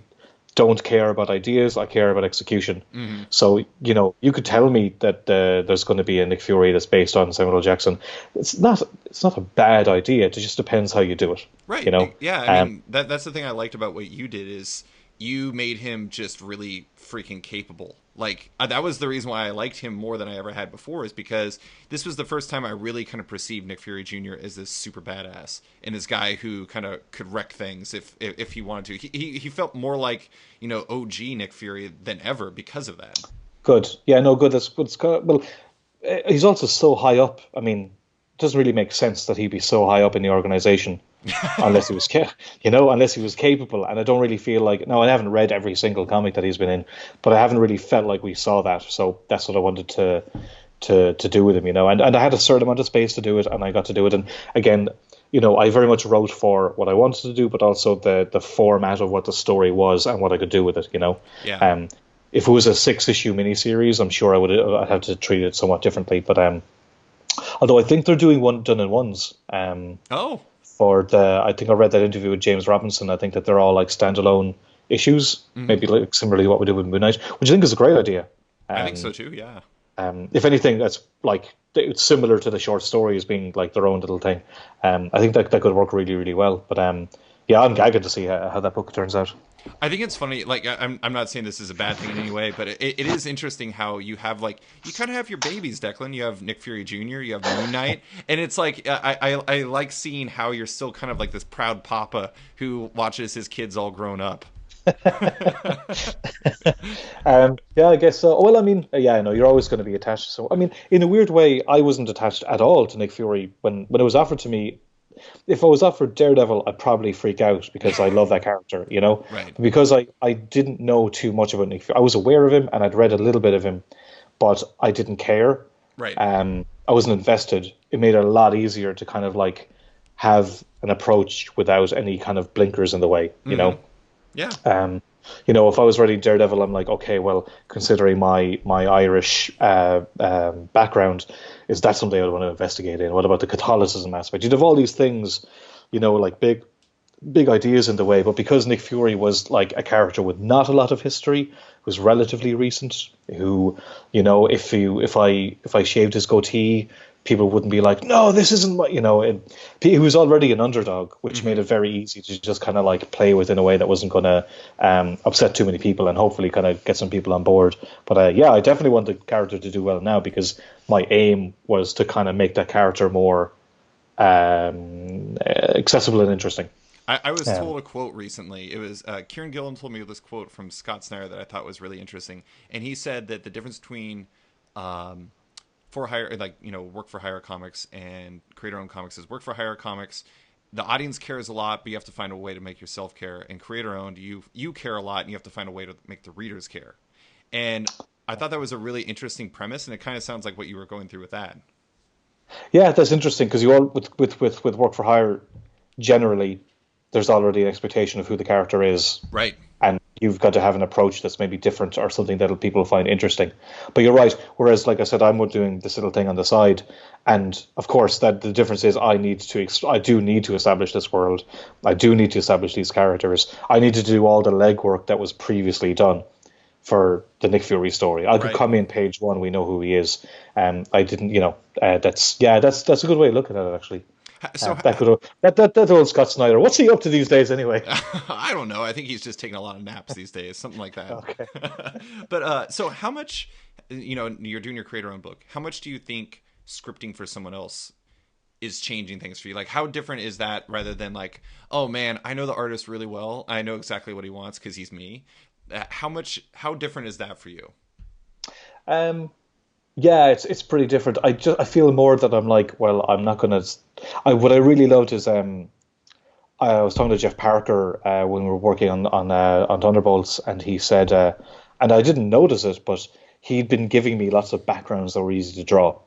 don't care about ideas. I care about execution. Mm-hmm. So, you know, you could tell me that there's going to be a Nick Fury that's based on Samuel L. Jackson. It's not a bad idea. It just depends how you do it. Right. You know. Yeah. I mean, that's the thing I liked about what you did is you made him just really freaking capable. Like, that was the reason why I liked him more than I ever had before, is because this was the first time I really kind of perceived Nick Fury Jr. as this super badass and this guy who kind of could wreck things if he wanted to. He felt more like, you know, OG Nick Fury than ever because of that. Good. Yeah, no, good. That's good. Well, he's also so high up. I mean, it doesn't really make sense that he'd be so high up in the organization. unless he was capable. And I don't really feel like, no, I haven't read every single comic that he's been in, but I haven't really felt like we saw that. So that's what I wanted to do with him, you know. And I had a certain amount of space to do it, and I got to do it. And again, you know, I very much wrote for what I wanted to do, but also the format of what the story was and what I could do with it, you know. Yeah. If it was a 6-issue miniseries, I'm sure I'd have to treat it somewhat differently. But although I think they're doing done-in-ones. I think I read that interview with James Robinson. I think that they're all like standalone issues, maybe like similarly what we did with Moon Knight, which I think is a great idea. I think so too. Yeah. If anything, that's like it's similar to the short stories being like their own little thing. I think that could work really, really well. But yeah, I'm gagging to see how that book turns out. I think it's funny. Like, I'm not saying this is a bad thing in any way, but it is interesting how you have like you kind of have your babies, Declan. You have Nick Fury Jr., you have Moon Knight, and it's like I like seeing how you're still kind of like this proud papa who watches his kids all grown up. Yeah, I guess so. Well, I mean, yeah, no, you're always going to be attached. So, I mean, in a weird way, I wasn't attached at all to Nick Fury when it was offered to me. If I was offered Daredevil, I'd probably freak out because I love that character, you know? Right. Because I didn't know too much about Nick Fury. I was aware of him and I'd read a little bit of him, but I didn't care. Right. I wasn't invested. It made it a lot easier to kind of like have an approach without any kind of blinkers in the way, you know? Yeah. You know, if I was writing Daredevil, I'm like, okay, well, considering my Irish background, is that something I would want to investigate in? What about the Catholicism aspect? You'd have all these things, you know, like big ideas in the way. But because Nick Fury was like a character with not a lot of history, was relatively recent, who, you know, if I shaved his goatee, people wouldn't be like, no, this isn't what, you know, he was already an underdog, which made it very easy to just kind of like play with in a way that wasn't going to upset too many people and hopefully kind of get some people on board. But yeah, I definitely want the character to do well now because my aim was to kind of make that character more accessible and interesting. I was told a quote recently. It was Kieran Gillen told me this quote from Scott Snyder that I thought was really interesting. And he said that the difference between for hire, like, you know, work for hire comics and create our own comics is work for hire comics. The audience cares a lot, but you have to find a way to make yourself care. And create our own, you care a lot, and you have to find a way to make the readers care. And I thought that was a really interesting premise, and it kind of sounds like what you were going through with that. Yeah, that's interesting because you all with work for hire, generally, there's already an expectation of who the character is, right? And you've got to have an approach that's maybe different or something that people find interesting. But you're right. Whereas, like I said, I'm doing this little thing on the side, and of course, that the difference is I do need to establish this world. I do need to establish these characters. I need to do all the legwork that was previously done for the Nick Fury story. I could come in page one, we know who he is. I didn't, you know. That's a good way of looking at it, actually. So that old Scott Snyder. What's he up to these days, anyway? I don't know. I think he's just taking a lot of naps these days, something like that. Okay. But so how much, you know, you're doing your creator own book. How much do you think scripting for someone else is changing things for you? Like, how different is that rather than like, oh man, I know the artist really well. I know exactly what he wants because he's me. How different is that for you? Yeah, it's pretty different. I feel more that I'm like, well, I'm not gonna. What I really loved is I was talking to Jeff Parker when we were working on Thunderbolts, and he said, and I didn't notice it, but he'd been giving me lots of backgrounds that were easy to draw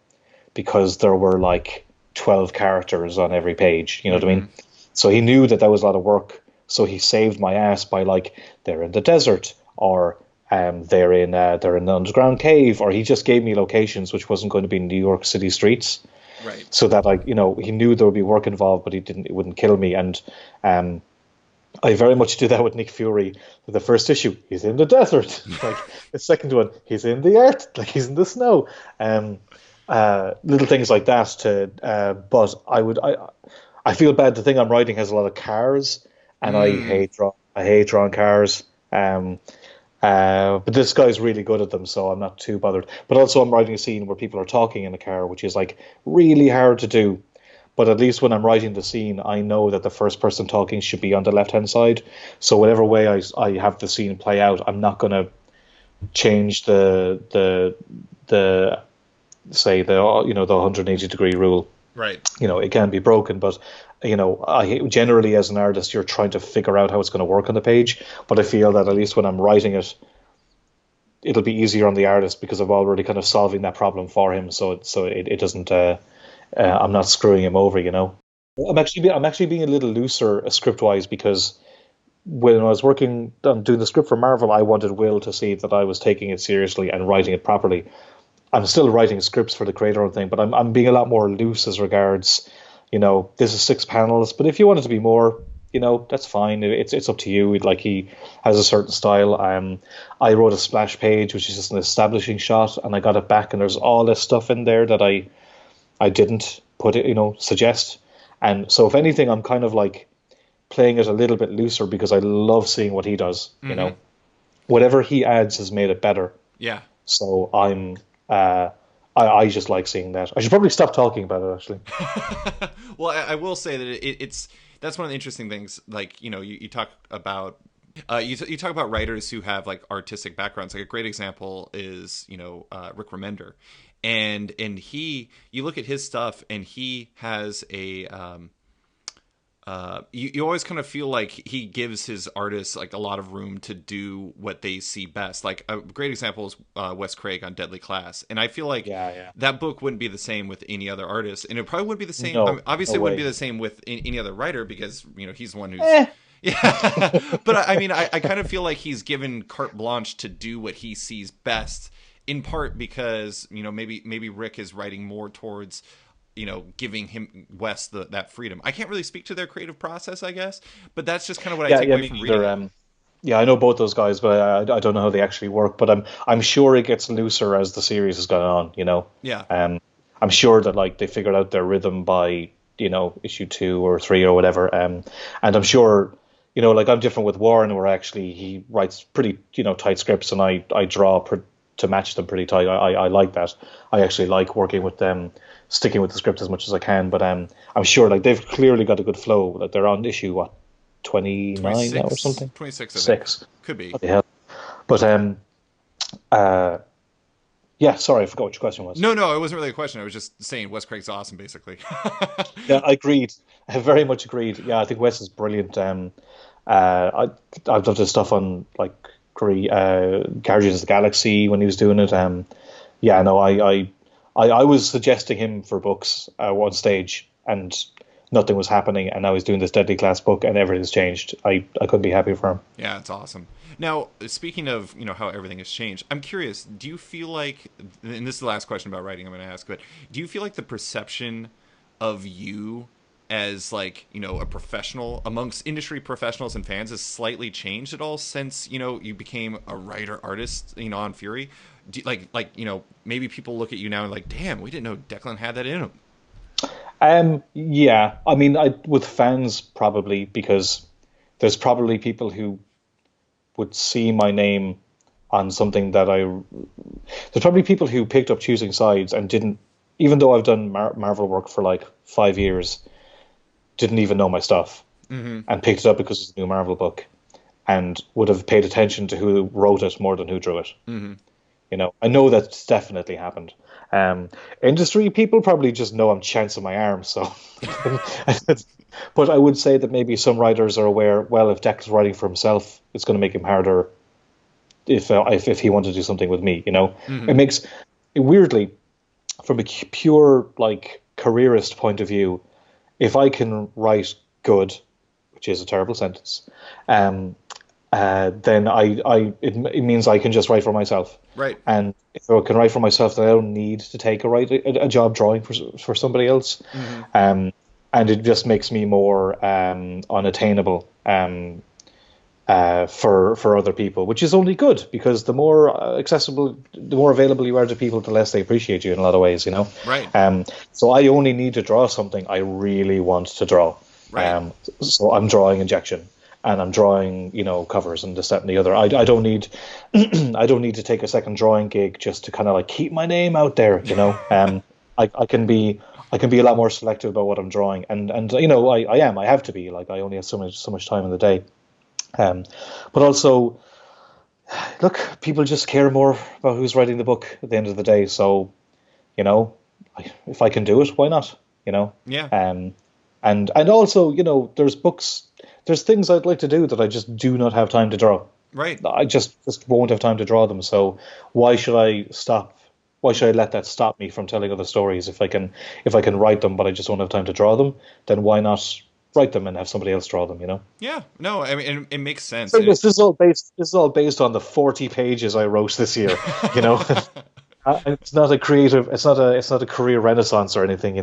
because there were like 12 characters on every page. You know what I mean? So he knew that was a lot of work. So he saved my ass by like they're in the desert or. They're in an underground cave, or he just gave me locations which wasn't going to be New York City streets, right? So that he knew there would be work involved, but it wouldn't kill me. And I very much do that with Nick Fury. The first issue, he's in the desert. Like the second one, he's in the earth, like he's in the snow. Little things like that. But I feel bad. The thing I'm writing has a lot of cars, and I hate drawing cars. But this guy's really good at them, so I'm not too bothered. But also I'm writing a scene where people are talking in a car, which is like really hard to do. But at least when I'm writing the scene, I know that the first person talking should be on the left-hand side. So whatever way I have the scene play out, I'm not going to change the 180-degree rule. Right. You know, it can be broken, but you know, generally as an artist, you're trying to figure out how it's going to work on the page. But I feel that at least when I'm writing it, it'll be easier on the artist because I'm already kind of solving that problem for him. So it doesn't. I'm not screwing him over. You know, I'm actually being a little looser script wise because when I was working on doing the script for Marvel, I wanted Will to see that I was taking it seriously and writing it properly. I'm still writing scripts for the creator thing, but I'm being a lot more loose as regards, you know, this is 6 panels, but if you want it to be more, that's fine. It's up to you. Like, he has a certain style. I wrote a splash page, which is just an establishing shot, and I got it back, and there's all this stuff in there that I didn't put it, suggest. And so, if anything, I'm kind of like playing it a little bit looser because I love seeing what he does. Whatever he adds has made it better. Yeah. So I just like seeing that. I should probably stop talking about it, actually. Well, I will say that that's one of the interesting things. Like, you talk about you talk about writers who have like artistic backgrounds. Like, a great example is Rick Remender, and you look at his stuff, and he has a you always kind of feel like he gives his artists like a lot of room to do what they see best. Like, a great example is Wes Craig on Deadly Class, and I feel like that book wouldn't be the same with any other artist, and it probably wouldn't be the same. No, obviously, no it wouldn't way. be the same with any other writer, because he's the one who's yeah. But I mean, I kind of feel like he's given carte blanche to do what he sees best, in part because maybe Rick is writing more towards giving Wes that freedom. I can't really speak to their creative process, I guess, but that's just kind of what I take away from reading. Yeah, I know both those guys, but I don't know how they actually work. But I'm sure it gets looser as the series has gone on. Yeah. I'm sure that like they figured out their rhythm by issue 2 or 3 or whatever. And I'm sure like I'm different with Warren, where actually he writes pretty tight scripts, and I draw to match them pretty tight. I like that. I actually like working with them, sticking with the script as much as I can. But I'm sure like they've clearly got a good flow. Like, they're on issue 29 now or something. 26. 6 could be. Yeah. But yeah. Sorry, I forgot what your question was. No, it wasn't really a question. I was just saying Wes Craig's awesome, basically. Yeah, I agreed. I very much agreed. Yeah, I think Wes is brilliant. I've done his stuff on like Guardians of the Galaxy when he was doing it. Yeah, no, I was suggesting him for books at one stage, and nothing was happening, and now he's doing this Deadly Class book, and everything's changed. I couldn't be happier for him. Yeah, it's awesome. Now, speaking of how everything has changed, I'm curious, do you feel like, and this is the last question about writing I'm going to ask, but do you feel like the perception of you as like a professional amongst industry professionals and fans has slightly changed at all since you became a writer artist on Fury? Do, maybe people look at you now and like, damn, we didn't know Declan had that in him. Yeah, I mean, with fans probably, because there's probably people who would see my name on something that there's probably people who picked up Choosing Sides and didn't, even though I've done Marvel work for like 5 years, didn't even know my stuff, and picked it up because it's a new Marvel book, and would have paid attention to who wrote it more than who drew it. I know that's definitely happened. Industry people probably just know I'm chancing my arm, so. But I would say that maybe some writers are aware, well, if Declan's writing for himself, it's going to make him harder if he wanted to do something with me, It makes, weirdly, from a pure like careerist point of view, if I can write good, which is a terrible sentence, then it means I can just write for myself. Right. And if I can write for myself, then I don't need to take a job drawing for somebody else. And it just makes me more unattainable for other people, which is only good, because the more accessible, the more available you are to people, the less they appreciate you in a lot of ways, Right. So I only need to draw something I really want to draw. Right. So I'm drawing Injection, and I'm drawing, covers and this, that, and the other. I don't need, I don't need to take a second drawing gig just to kind of like keep my name out there, I can be a lot more selective about what I'm drawing, and I have to be, like, I only have so much time in the day. But also, look, people just care more about who's writing the book at the end of the day. So, if I can do it, why not? Yeah. And also, there's things I'd like to do that I just do not have time to draw. Right. I just won't have time to draw them. So why should I stop? Why should I let that stop me from telling other stories? If I can write them, but I just don't have time to draw them, then why not write them and have somebody else draw them? Yeah. No, I mean, it makes sense. So this is all based on the 40 pages I wrote this year. It's not a creative. It's not a career renaissance or anything,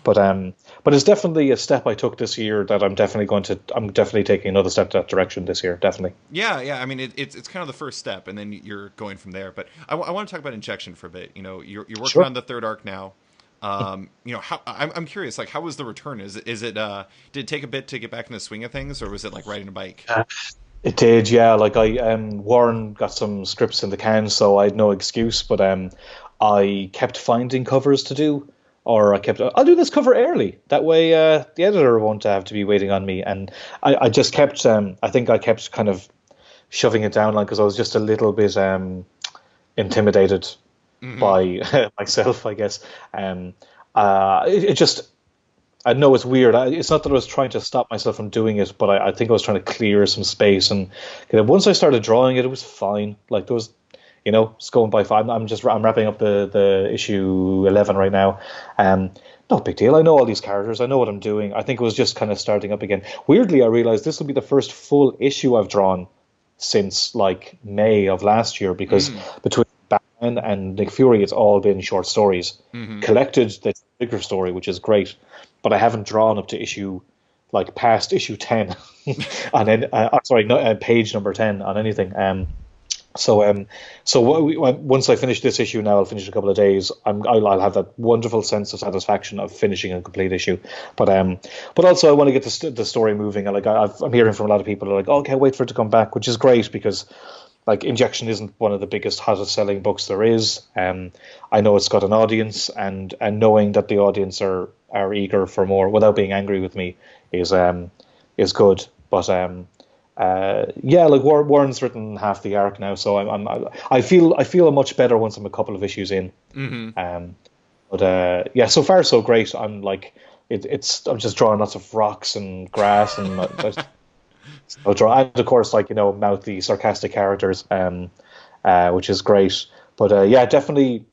But it's definitely a step I took this year that I'm definitely taking another step that direction this year. Definitely. Yeah. I mean, it's kind of the first step, and then you're going from there. But I want to talk about Injection for a bit. You're working Sure. on the third arc now. How I'm curious. Like, how was the return? Is it did it take a bit to get back in the swing of things, or was it like riding a bike? It did, yeah. Like Warren got some scripts in the can, so I had no excuse. But I kept finding covers to do, or I'll do this cover early. That way, the editor won't have to be waiting on me. And I just kept, I think I kept kind of shoving it down, like, because I was just a little bit intimidated by myself, I guess. It just. I know it's weird. It's not that I was trying to stop myself from doing it, but I think I was trying to clear some space. And once I started drawing it, it was fine. Like there was, it's going by fine. I'm wrapping up the issue 11 right now. No big deal. I know all these characters. I know what I'm doing. I think it was just kind of starting up again. Weirdly, I realized this will be the first full issue I've drawn since like May of last year, because between Batman and Nick Fury, it's all been short stories. Collected, the bigger story, which is great. But I haven't drawn up to past issue 10 on page number 10 on anything. Once I finish this issue now, I'll finish a couple of days. I'll have that wonderful sense of satisfaction of finishing a complete issue. But also I want to get the story moving. And I'm hearing from a lot of people who are like, oh, I can't wait for it to come back, which is great because like Injection isn't one of the biggest, hottest selling books there is. I know it's got an audience, and knowing that the audience are eager for more without being angry with me is good. But like Warren's written half the arc now, so I feel much better once I'm a couple of issues in. So far so great. I'm like I'm just drawing lots of rocks and grass and. And of course, mouthy, sarcastic characters, which is great. But definitely,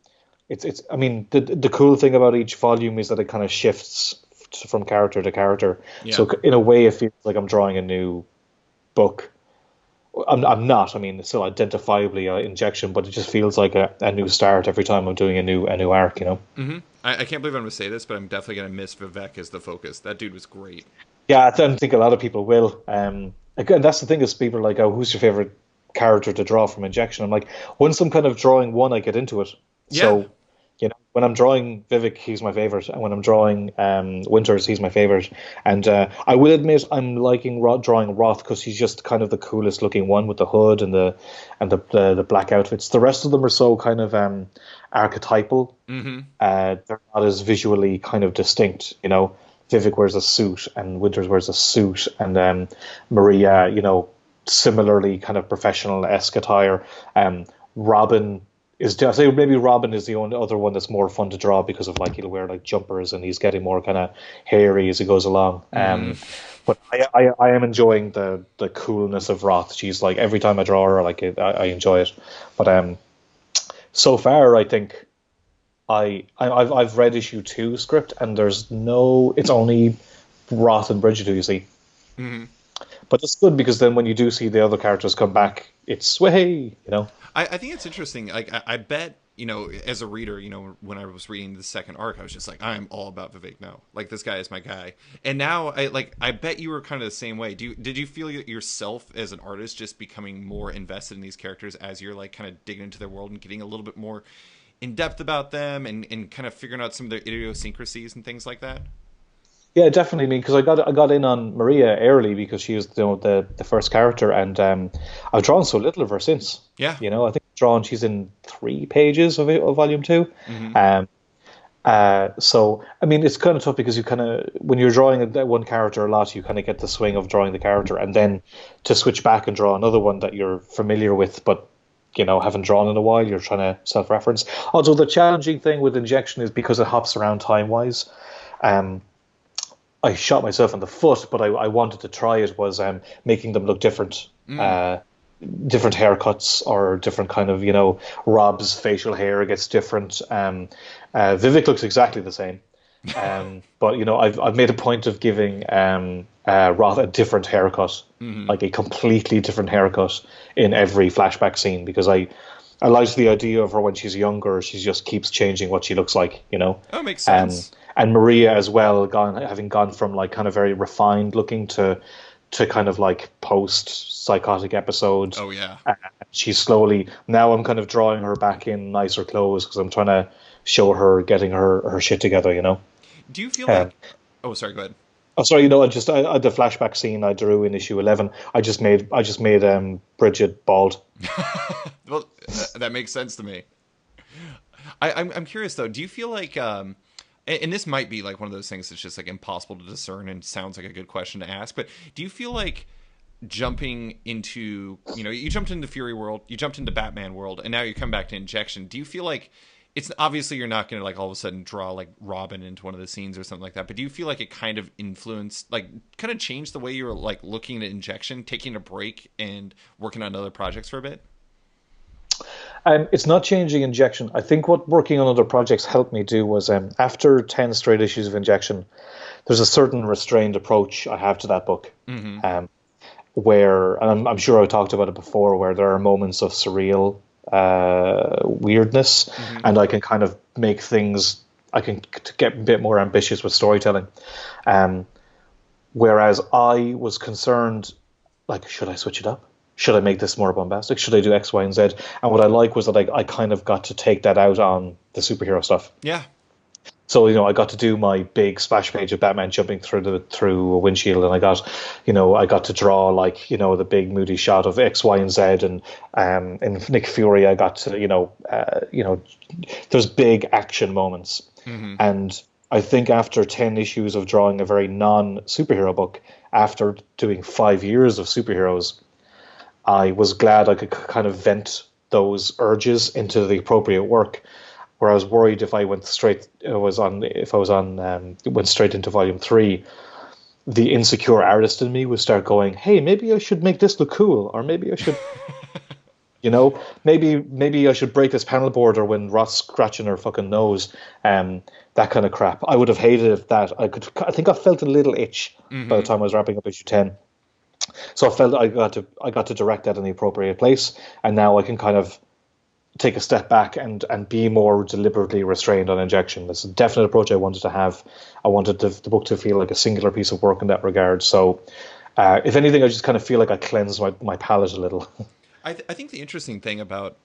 it's. I mean, the cool thing about each volume is that it kind of shifts from character to character. Yeah. So in a way, it feels like I'm drawing a new book. I'm not. I mean, it's still identifiably Injection, but it just feels like a new start every time I'm doing a new arc. Mm-hmm. I can't believe I'm going to say this, but I'm definitely going to miss Vivek as the focus. That dude was great. Yeah, I don't think a lot of people will. Again, that's the thing is people are like, oh, who's your favorite character to draw from Injection? I'm like, once I'm kind of drawing one, I get into it. Yeah. So, when I'm drawing Vivek, he's my favorite, and when I'm drawing Winters, he's my favorite. And I will admit, I'm liking drawing Roth because he's just kind of the coolest looking one with the hood and the black outfits. The rest of them are so kind of archetypal. Mm-hmm. They're not as visually kind of distinct, Vivek wears a suit and Winters wears a suit, and Maria, similarly kind of professional-esque attire. Robin is, I say maybe Robin is the only other one that's more fun to draw because of he'll wear jumpers and he's getting more kind of hairy as he goes along. But I am enjoying the coolness of Roth. She's every time I draw her, I enjoy it. But so far I think. I've read issue 2 script, and it's only Roth and Bridget who you see. Mm-hmm. But it's good because then when you do see the other characters come back, it's way, I think it's interesting. I bet, as a reader, when I was reading the second arc, I was just like, I'm all about Vivek now. This guy is my guy. And now I bet you were kind of the same way. Did you feel yourself as an artist just becoming more invested in these characters as you're kind of digging into their world and getting a little bit more in depth about them and kind of figuring out some of their idiosyncrasies and things like that? Yeah, definitely. I mean, because I got in on Maria early because she was the first character, and I've drawn so little of her since. Yeah, I think she's in 3 pages of volume 2. Mm-hmm. So I mean, it's kind of tough because you kind of when you're drawing one character a lot, you kind of get the swing of drawing the character, and then to switch back and draw another one that you're familiar with, but haven't drawn in a while, you're trying to self-reference. Although the challenging thing with Injection is because it hops around time-wise. I shot myself in the foot, but I wanted to try it, was making them look different. Different haircuts or different kind of, Rob's facial hair gets different. Vivek looks exactly the same. But, I've made a point of giving Roth a different haircut, a completely different haircut in every flashback scene, because I I like the idea of her when she's younger. She just keeps changing what she looks like, you know. Oh, makes sense. And Maria as well, having gone from like kind of very refined looking to kind of like post psychotic episodes. Oh yeah. She's slowly now. I'm kind of drawing her back in nicer clothes because I'm trying to show her getting her shit together, you know. Do you feel like? Oh, sorry. Go ahead. Oh, sorry. You know, the flashback scene I drew in issue 11. I just made Bridget bald. Well, that makes sense to me. I'm curious though. Do you feel like, and this might be like one of those things that's just like impossible to discern and sounds like a good question to ask, but do you feel like jumping into, you jumped into Fury World, you jumped into Batman World, and now you come back to Injection? Do you feel like it's obviously you're not going to like all of a sudden draw like Robin into one of the scenes or something like that, but do you feel like it kind of influenced, like kind of changed the way you're like looking at Injection, taking a break and working on other projects for a bit? It's not changing Injection. I think what working on other projects helped me do was after 10 straight issues of Injection, there's a certain restrained approach I have to that book. Mm-hmm. Where, and I'm sure I talked about it before, where there are moments of surreal weirdness, Mm-hmm. and I can kind of make things, I can get a bit more ambitious with storytelling. Whereas I was concerned, like, should I switch it up? Should I make this more bombastic? Should I do X, Y, and Z? And what I like was that I kind of got to take that out on the superhero stuff. Yeah. So, I got to do my big splash page of Batman jumping through a windshield, and I got to draw like, the big moody shot of X, Y, and Z, and in Nick Fury I got to, there's big action moments. Mm-hmm. And I think after 10 issues of drawing a very non-superhero book, after doing 5 years of superheroes, I was glad I could kind of vent those urges into the appropriate work. Where I was worried if I went straight went straight into volume 3, the insecure artist in me would start going, "Hey, maybe I should make this look cool, or maybe I should, maybe I should break this panel border when Roth's scratching her fucking nose." That kind of crap. I would have hated if that. I think I felt a little itch by the time I was wrapping up issue 10. So I felt I got to direct that in the appropriate place, and now I can kind of take a step back and be more deliberately restrained on Injection. That's a definite approach I wanted to have. I wanted the book to feel like a singular piece of work in that regard. So, if anything, I just kind of feel like I cleansed my palette a little. I think the interesting thing about,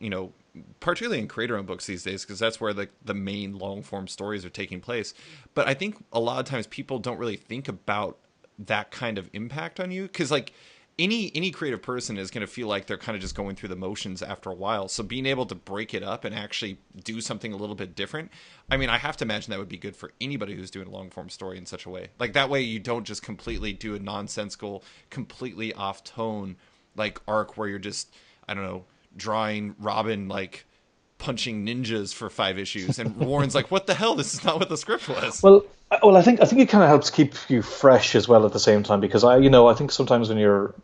particularly in creator-owned books these days, because that's where the main long-form stories are taking place, but I think a lot of times people don't really think about that kind of impact on you, because like any creative person is going to feel like they're kind of just going through the motions after a while. So being able to break it up and actually do something a little bit different, I mean, I have to imagine that would be good for anybody who's doing a long form story in such a way. Like that way you don't just completely do a nonsensical, completely off tone like arc where you're just, I don't know, drawing Robin like punching ninjas for 5 issues and Warren's like, what the hell, this is not what the script was. Well, I think it kind of helps keep you fresh as well at the same time, because I think sometimes when you're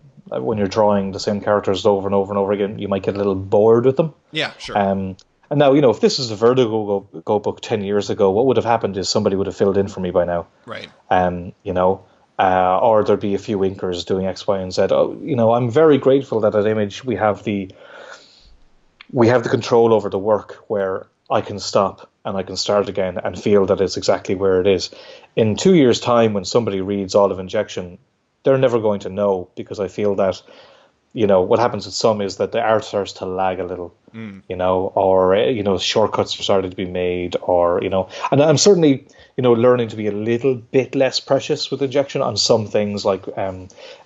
drawing the same characters over and over and over again, you might get a little bored with them. Yeah, sure. And now, if this is a Vertigo Go book 10 years ago, what would have happened is somebody would have filled in for me by now. Right. Or there'd be a few inkers doing X, Y, and Z. I'm very grateful that at Image we have the control over the work where I can stop and I can start again and feel that it's exactly where it is. In 2 years' time, when somebody reads all of Injection, they're never going to know, because I feel that, what happens with some is that the art starts to lag a little, or, shortcuts are starting to be made, or, and I'm certainly, learning to be a little bit less precious with Injection on some things, like,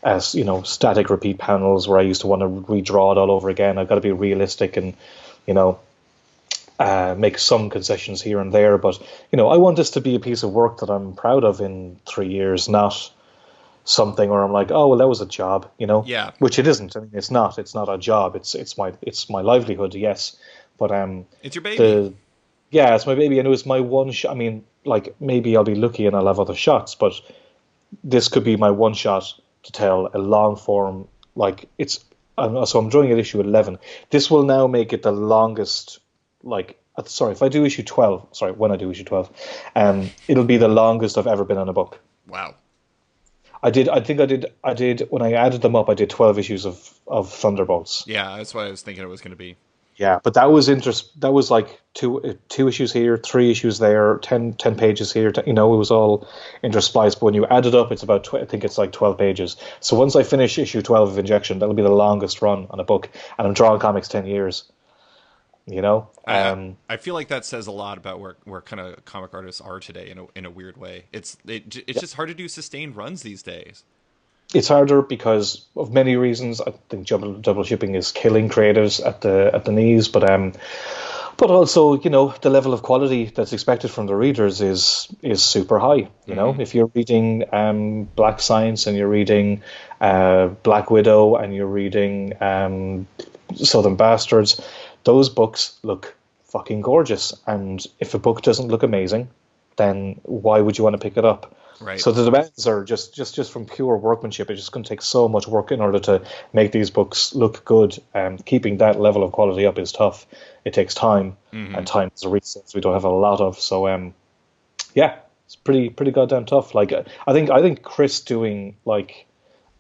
as, static repeat panels where I used to want to redraw it all over again. I've got to be realistic and, make some concessions here and there, but I want this to be a piece of work that I'm proud of in 3 years, not something where I'm like, oh well, that was a job, Yeah. Which it isn't. I mean, it's not a job. It's my livelihood, yes, but it's your baby. It's my baby, and it was my one shot. I mean, like, maybe I'll be lucky and I'll have other shots, but this could be my one shot to tell a long form. Like, so I'm drawing at issue 11. This will now make it the longest. If I do issue 12, when I do issue 12, it'll be the longest I've ever been on a book. Wow. I did when I added them up, I did 12 issues of Thunderbolts. Yeah, that's what I was thinking it was going to be. Yeah, but that was that was like two issues here, 3 issues there, 10 pages here. It was all interspliced. But when you add it up, it's about I think it's like 12 pages. So once I finish issue 12 of Injection, that'll be the longest run on a book, and I'm drawing comics 10 years. I feel like that says a lot about where kind of comic artists are today in a weird way. It's just hard to do sustained runs these days. It's harder because of many reasons. I think double shipping is killing creatives at the knees, but also the level of quality that's expected from the readers is super high. If you're reading Black Science and you're reading Black Widow and you're reading Southern Bastards, those books look fucking gorgeous. And if a book doesn't look amazing, then why would you want to pick it up? Right. So the demands are just from pure workmanship. It's just going to take so much work in order to make these books look good. Keeping that level of quality up is tough. It takes time, and time is a resource we don't have a lot of. So yeah, it's pretty goddamn tough. Like I think Chris doing like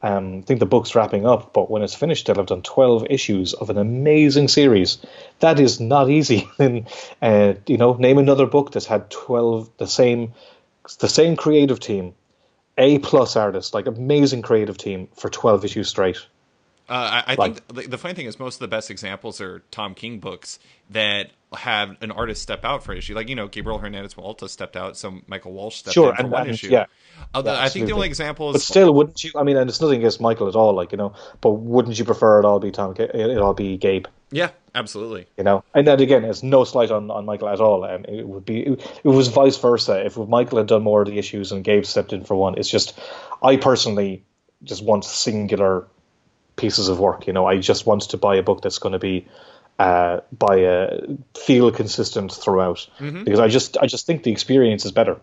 I think the book's wrapping up, but when it's finished, they'll have done 12 issues of an amazing series. That is not easy. And name another book that's had 12 the same creative team, A+ artists, like amazing creative team for 12 issues straight. I think the funny thing is most of the best examples are Tom King books that have an artist step out for an issue. Like, Gabriel Hernandez Walta stepped out, so Michael Walsh stepped in for one issue. Yeah. I think the only example is... But still, wouldn't you... I mean, and it's nothing against Michael at all, but wouldn't you prefer it all be Gabe? Yeah, absolutely. And then again, it's no slight on Michael at all. It was vice versa. If Michael had done more of the issues and Gabe stepped in for one, it's just... I personally just want singular pieces of work. I just want to buy a book that's going to be feel consistent throughout, because I just think the experience is better.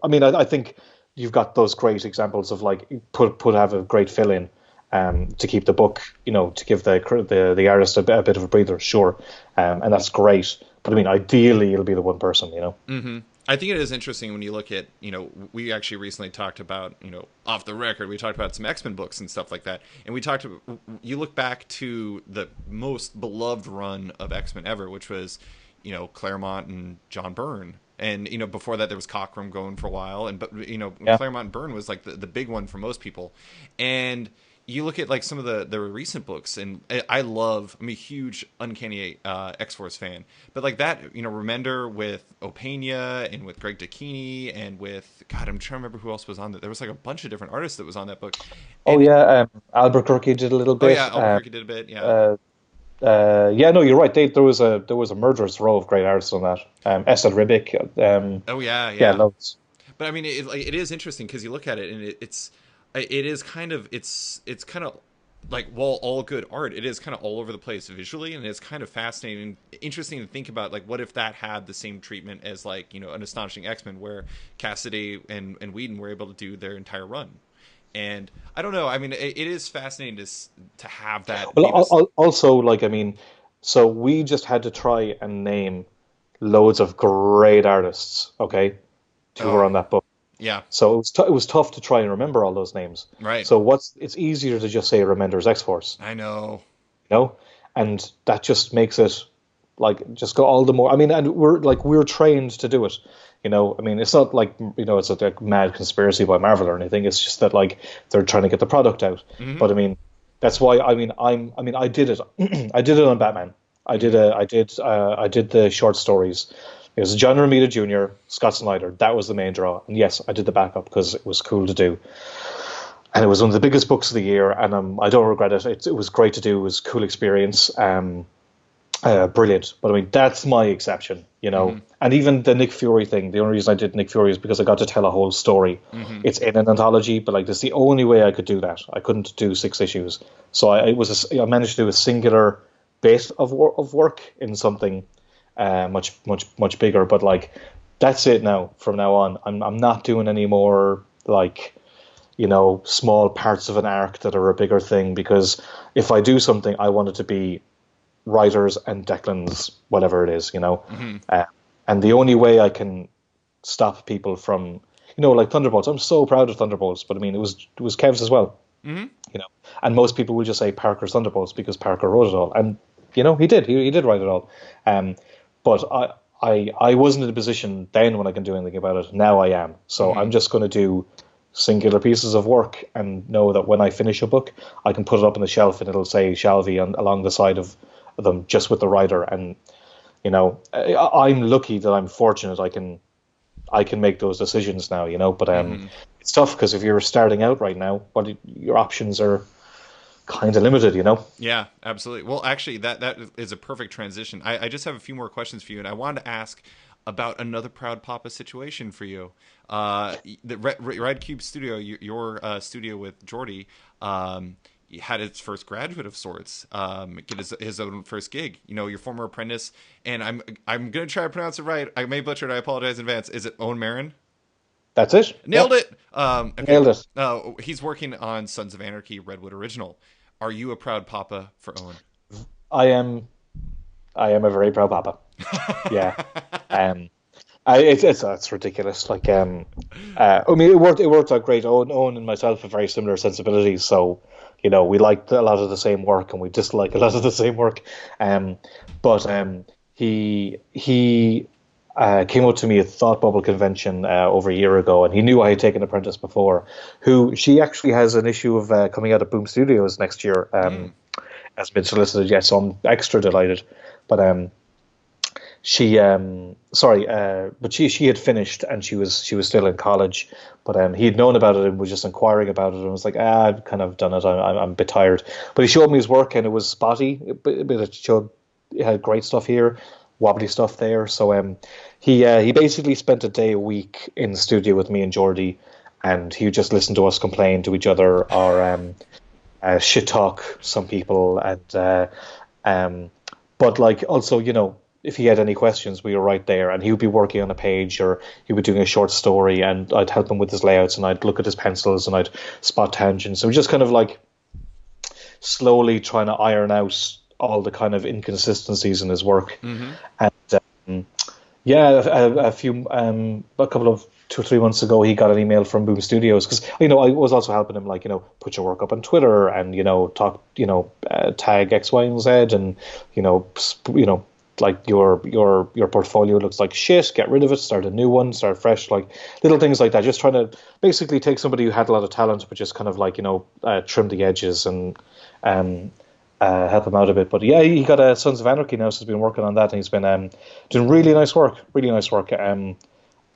I think you've got those great examples of like have a great fill in to keep the book, to give the artist a bit of a breather, sure, and that's great. But I mean, ideally, it'll be the one person. I think it is interesting when you look at, we actually recently talked about, off the record, we talked about some X-Men books and stuff like that. And you look back to the most beloved run of X-Men ever, which was, Claremont and John Byrne. And, before that there was Cockrum going for a while. Claremont and Byrne was like the big one for most people. And you look at like some of the recent books, and I'm a huge Uncanny X-Force fan, but like that, Remender with Opeña and with Greg Dicchini and with, God, I'm trying to remember who else was on that. There was like a bunch of different artists that was on that book. Albuquerque did a little bit. Oh yeah, Albuquerque did a bit. Yeah. No, you're right. There was a murderous row of great artists on that. Esad Ribic. Yeah, loads. But I mean, it is interesting because you look at it and it is kind of like, well, all good art, it is kind of all over the place visually, and it's kind of fascinating, interesting to think about, like, what if that had the same treatment as like, an Astonishing X-Men, where Cassidy and Whedon were able to do their entire run. And I don't know, I mean, it is fascinating to have that. Well, also, like, I mean, so we just had to try and name loads of great artists, okay, who were on that book. Yeah. So it was tough to try and remember all those names. Right. So it's easier to just say Remender's X-Force. I know. And that just makes it like just go all the more. I mean, and we're trained to do it. I mean, it's not like it's a mad conspiracy by Marvel or anything. It's just that like they're trying to get the product out. Mm-hmm. But I mean, that's why I did it. I did it on Batman. I did the short stories. It was John Romita Jr., Scott Snyder. That was the main draw. And yes, I did the backup because it was cool to do. And it was one of the biggest books of the year, and I don't regret it. It was great to do. It was a cool experience. Brilliant. But I mean, that's my exception, Mm-hmm. And even the Nick Fury thing, the only reason I did Nick Fury is because I got to tell a whole story. Mm-hmm. It's in an anthology, but like that's the only way I could do that. I couldn't do 6 issues. So I managed to do a singular bit of work in something much bigger, but like that's it now. From now on, I'm not doing any more like small parts of an arc that are a bigger thing, because if I do something, I want it to be writers and Declan's whatever it is, Mm-hmm. And the only way I can stop people from like Thunderbolts, I'm so proud of Thunderbolts, but I mean it was Kev's as well. Mm-hmm. And most people will just say Parker's Thunderbolts because Parker wrote it all, and he did. He did write it all. But I wasn't in a position then when I can do anything about it. Now I am. So I'm just going to do singular pieces of work and know that when I finish a book, I can put it up on the shelf and it'll say Shalvey along the side of them, just with the writer. And I'm lucky that I'm fortunate. I can make those decisions now. But it's tough because if you're starting out right now, your options are kind of limited. Yeah, absolutely. Well, actually, that is a perfect transition. I just have a few more questions for you, and I wanted to ask about another Proud Papa situation for you. The Red Cube Studio, your studio with Jordie, had its first graduate of sorts get his own first gig. Your former apprentice, and I'm gonna try to pronounce it right. I may butcher it. I apologize in advance. Is it Owen Marin? That's it. Nailed it. Okay. Nailed it. He's working on Sons of Anarchy Redwood Original. Are you a proud papa for Owen? I am a very proud papa. Yeah. It's ridiculous. Like, I mean, it worked out great. Owen and myself have very similar sensibilities, so we liked a lot of the same work and we dislike a lot of the same work. But he came up to me at Thought Bubble Convention over a year ago, and he knew I had taken Apprentice before. She actually has an issue of coming out of Boom Studios next year. Hasn't been solicited yet, so I'm extra delighted. But she had finished and she was still in college, but he had known about it and was just inquiring about it and was like, I've kind of done it. I'm a bit tired. But he showed me his work and it was spotty, but it had great stuff here, wobbly stuff there. So he basically spent a day a week in the studio with me and Jordie, and he would just listen to us complain to each other or shit talk some people, and but like also if he had any questions, we were right there, and he would be working on a page or he would be doing a short story, and I'd help him with his layouts and I'd look at his pencils and I'd spot tangents. So we just kind of like slowly trying to iron out all the kind of inconsistencies in his work. And a couple of 2 or 3 months ago, he got an email from Boom Studios because I was also helping him, like, put your work up on Twitter and talk, tag X, Y, and Z, and like your portfolio looks like shit, get rid of it, start a new one, start fresh, like little things like that. Just trying to basically take somebody who had a lot of talent, but just kind of like trim the edges and help him out a bit. But yeah, he got a Sons of Anarchy now, so he's been working on that, and he's been doing really nice work.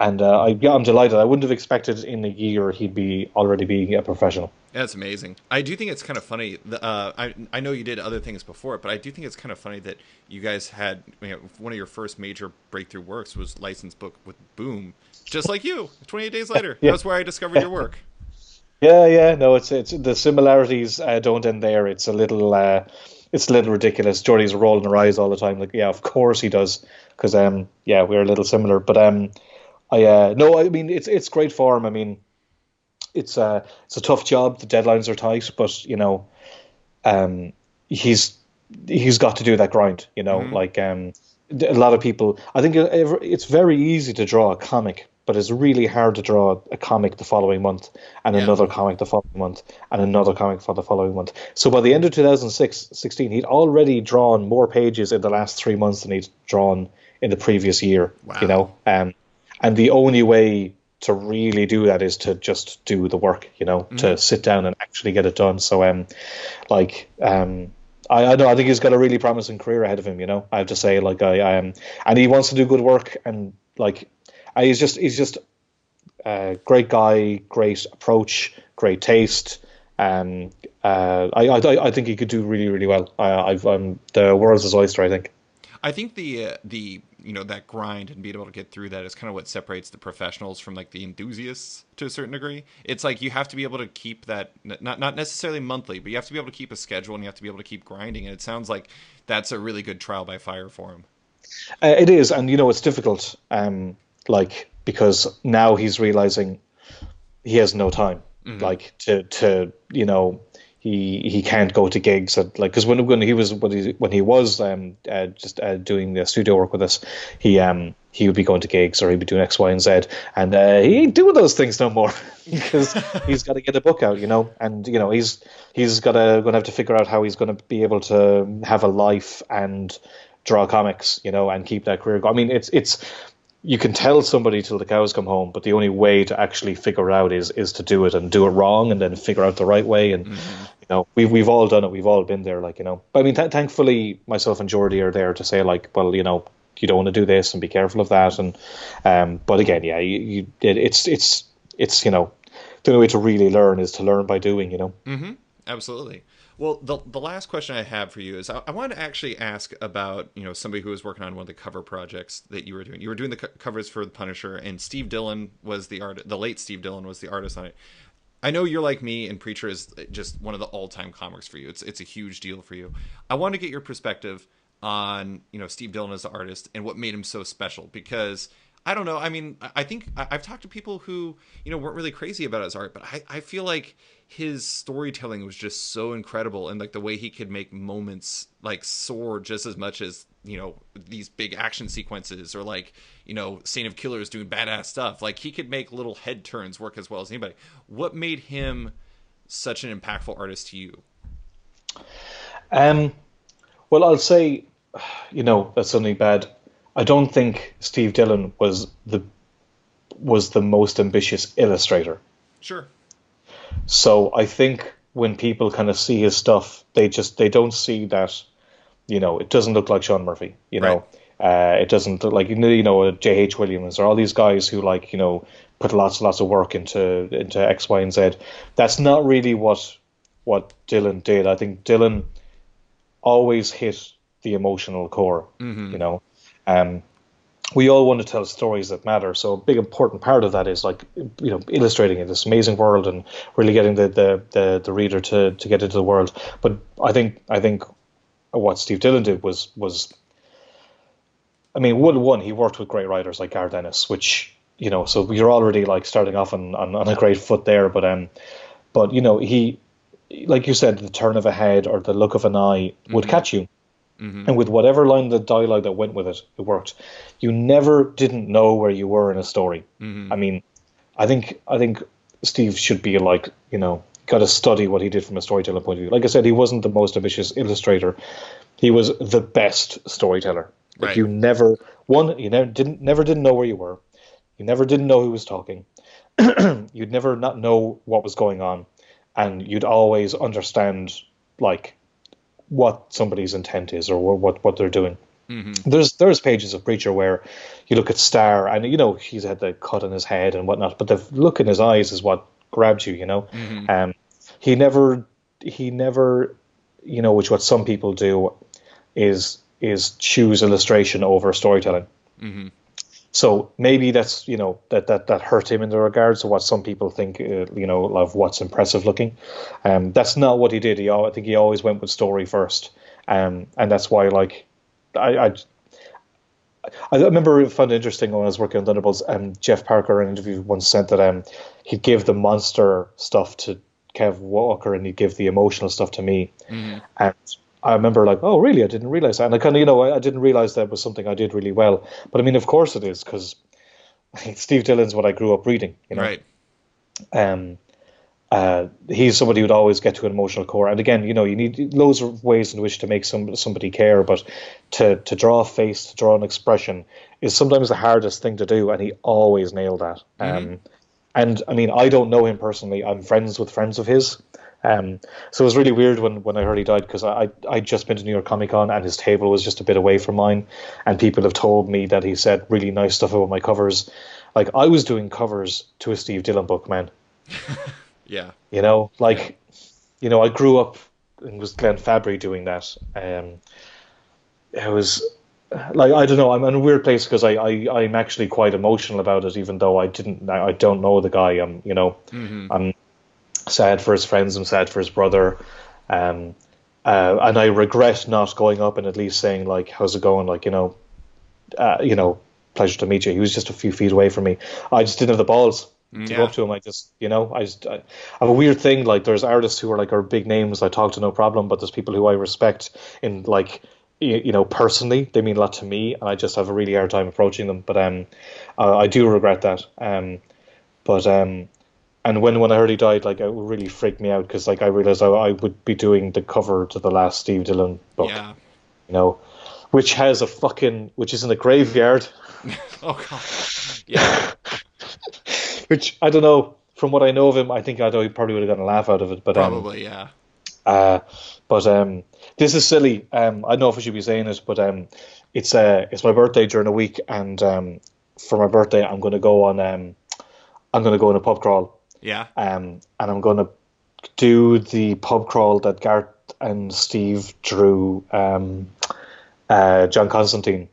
I'm delighted. I wouldn't have expected in a year he'd already be a professional. That's amazing. I do think it's kind of funny. I know you did other things before, but I do think it's kind of funny that you guys had one of your first major breakthrough works was licensed book with Boom, just like you. 28 days later, yeah. That's where I discovered your work. Yeah. No, it's the similarities don't end there. It's a little ridiculous. Jordie's rolling her eyes all the time. Like, yeah, of course he does, because we're a little similar. But I mean, it's great for him. I mean, it's a tough job. The deadlines are tight, but he's got to do that grind. Like a lot of people. I think it's very easy to draw a comic, but it's really hard to draw a comic the following month, and another comic the following month, and another comic for the following month. So by the end of 2016, he'd already drawn more pages in the last 3 months than he'd drawn in the previous year. Wow. And the only way to really do that is to just do the work, to sit down and actually get it done. So, I think he's got a really promising career ahead of him. I have to say, like, and he wants to do good work, and like, he's just a great guy, great approach, great taste. I think he could do really, really well. The world's his oyster, I think. I think the that grind and being able to get through that is kind of what separates the professionals from like the enthusiasts to a certain degree. It's like you have to be able to keep that, not necessarily monthly, but you have to be able to keep a schedule and you have to be able to keep grinding. And it sounds like that's a really good trial by fire for him. It is, and it's difficult, because now he's realizing he has no time, like to he can't go to gigs at, like, because when he was doing the studio work with us, he would be going to gigs or he'd be doing X, Y, and Z, and he ain't doing those things no more because he's got to get a book out, and he's gonna have to figure out how he's going to be able to have a life and draw comics, and keep that career going. I mean, it's you can tell somebody till the cows come home, but the only way to actually figure out is to do it and do it wrong and then figure out the right way. And we've all done it. We've all been there, But I mean, thankfully, myself and Jordie are there to say, like, well, you don't want to do this and be careful of that. And but again, yeah, it's the only way to really learn is to learn by doing. Mm-hmm. Absolutely. Well, the last question I have for you is I wanted to actually ask about, somebody who was working on one of the cover projects that you were doing. You were doing the covers for The Punisher, and Steve Dillon was the artist. The late Steve Dillon was the artist on it. I know you're like me, and Preacher is just one of the all-time comics for you. It's a huge deal for you. I want to get your perspective on, Steve Dillon as the artist and what made him so special, because I don't know. I mean, I think I've talked to people who, weren't really crazy about his art, but I feel like his storytelling was just so incredible, and like the way he could make moments like soar just as much as, these big action sequences, or like, Saint of Killers doing badass stuff. Like, he could make little head turns work as well as anybody. What made him such an impactful artist to you? Well, I'll say, that's something bad. I don't think Steve Dillon was the most ambitious illustrator. Sure. So I think when people kind of see his stuff, they don't see that, it doesn't look like Sean Murphy, Right. It doesn't look like, J.H. Williams or all these guys who put lots of work into X, Y, and Z. That's not really what Dillon did. I think Dillon always hit the emotional core, we all want to tell stories that matter. So a big important part of that is illustrating in this amazing world and really getting the reader to get into the world. But I think what Steve Dillon did was I mean, one, he worked with great writers like Garth Ennis, which, so you're already starting off on a great foot there. But he, like you said, the turn of a head or the look of an eye would catch you. Mm-hmm. And with whatever line of dialogue that went with it, it worked. You never didn't know where you were in a story. Mm-hmm. I mean, I think Steve should be got to study what he did from a storytelling point of view. Like I said, he wasn't the most ambitious illustrator. He was the best storyteller. Right. You never didn't know where you were. You never didn't know who was talking. You'd never not know what was going on, and you'd always understand what somebody's intent is or what they're doing. Mm-hmm. There's pages of Preacher where you look at Star and he's had the cut on his head and whatnot, but the look in his eyes is what grabs you. Mm-hmm. He never which what some people do is choose illustration over storytelling. Mm-hmm. So maybe that's that hurt him in the regards of what some people think of what's impressive looking. That's not what he did. I think he always went with story first, and that's why I remember I found it interesting when I was working on Thunderbolts. Jeff Parker in an interview once said that he'd give the monster stuff to Kev Walker and he'd give the emotional stuff to me. Mm-hmm. And I remember oh, really? I didn't realize that. And I kind of, I didn't realize that was something I did really well. But I mean, of course it is, because Steve Dillon's what I grew up reading, Right. He's somebody who'd always get to an emotional core. And again, you need loads of ways in which to make somebody care, but to draw a face, to draw an expression is sometimes the hardest thing to do. And he always nailed that. Mm-hmm. And I mean, I don't know him personally. I'm friends with friends of his. So it was really weird when I heard he died, because I'd just been to New York Comic Con and his table was just a bit away from mine, and people have told me that he said really nice stuff about my covers. I was doing covers to a Steve Dillon book, man. Yeah. I grew up and was Glenn Fabry doing that. It was I don't know, I'm in a weird place because I'm actually quite emotional about it, even though I don't know the guy. Mm-hmm. I'm sad for his friends, I'm sad for his brother, and I regret not going up and at least saying how's it going, pleasure to meet you. He was just a few feet away from me. I just didn't have the balls. to go up to him. I have a weird thing. Like, there's artists who are big names I talk to no problem, but there's people who I respect in personally. They mean a lot to me, and I just have a really hard time approaching them. But I do regret that. And when I heard he died, it really freaked me out, because I realized I would be doing the cover to the last Steve Dillon book. Yeah. Which is in a graveyard. Oh god. Yeah. Which, I don't know, from what I know of him, I think he probably would have gotten a laugh out of it. But probably, yeah. This is silly. I don't know if I should be saying it, but it's my birthday during a week, and for my birthday I'm going to go on a pub crawl. Yeah. And I'm going to do the pub crawl that Gareth and Steve drew. John Constantine.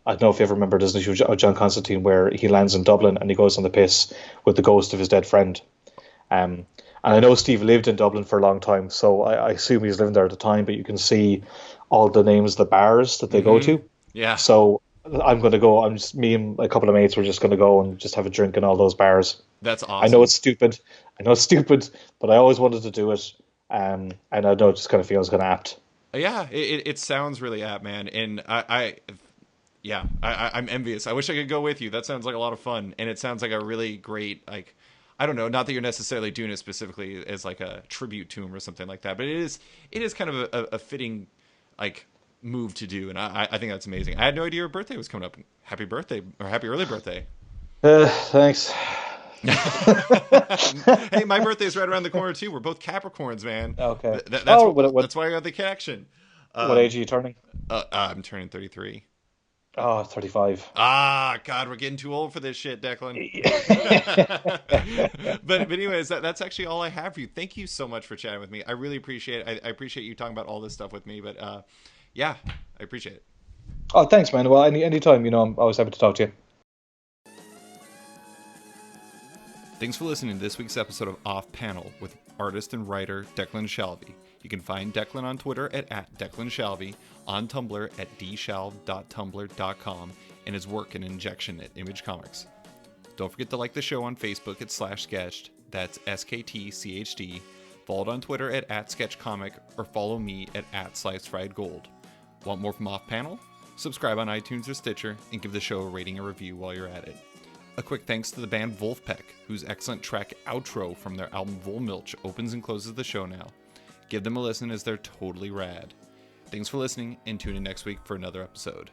I don't know if you ever remember this issue of John Constantine where he lands in Dublin and he goes on the piss with the ghost of his dead friend. And I know Steve lived in Dublin for a long time, so I assume he was living there at the time, but you can see all the names of the bars that they go to. Yeah. So I'm going to go, me and a couple of mates, we're just going to go and just have a drink in all those bars. That's awesome. I know it's stupid, but I always wanted to do it. And I know it just kind of feels kind of apt. Yeah, it sounds really apt, man. And I'm envious. I wish I could go with you. That sounds like a lot of fun. And it sounds like a really great, I don't know, not that you're necessarily doing it specifically as a tribute to him or something like that, but it is kind of a fitting, move to do. And I think that's amazing. I had no idea your birthday was coming up. Happy birthday, or happy early birthday. Thanks. Hey, my birthday's right around the corner too. We're both Capricorns, man. Okay. That's why I got the connection. What age are you turning? I'm turning 33. Oh, 35. Ah, God, we're getting too old for this shit, Declan. but anyways, that's actually all I have for you. Thank you so much for chatting with me. I really appreciate it. I appreciate you talking about all this stuff with me. But yeah, I appreciate it. Oh, thanks, man. Well, anytime, I'm always happy to talk to you. Thanks for listening to this week's episode of Off Panel with artist and writer Declan Shalvey. You can find Declan on Twitter at Declan Shalvey, on Tumblr at dshalv.tumblr.com, and his work and injection at Image Comics. Don't forget to like the show on Facebook at /sketched, that's SKTCHD, follow it on Twitter at @sketchcomic, or follow me at @slicefriedgold. Want more from Off Panel? Subscribe on iTunes or Stitcher, and give the show a rating or review while you're at it. A quick thanks to the band Wolfpack, whose excellent track Outro from their album Volmilch opens and closes the show now. Give them a listen as they're totally rad. Thanks for listening, and tune in next week for another episode.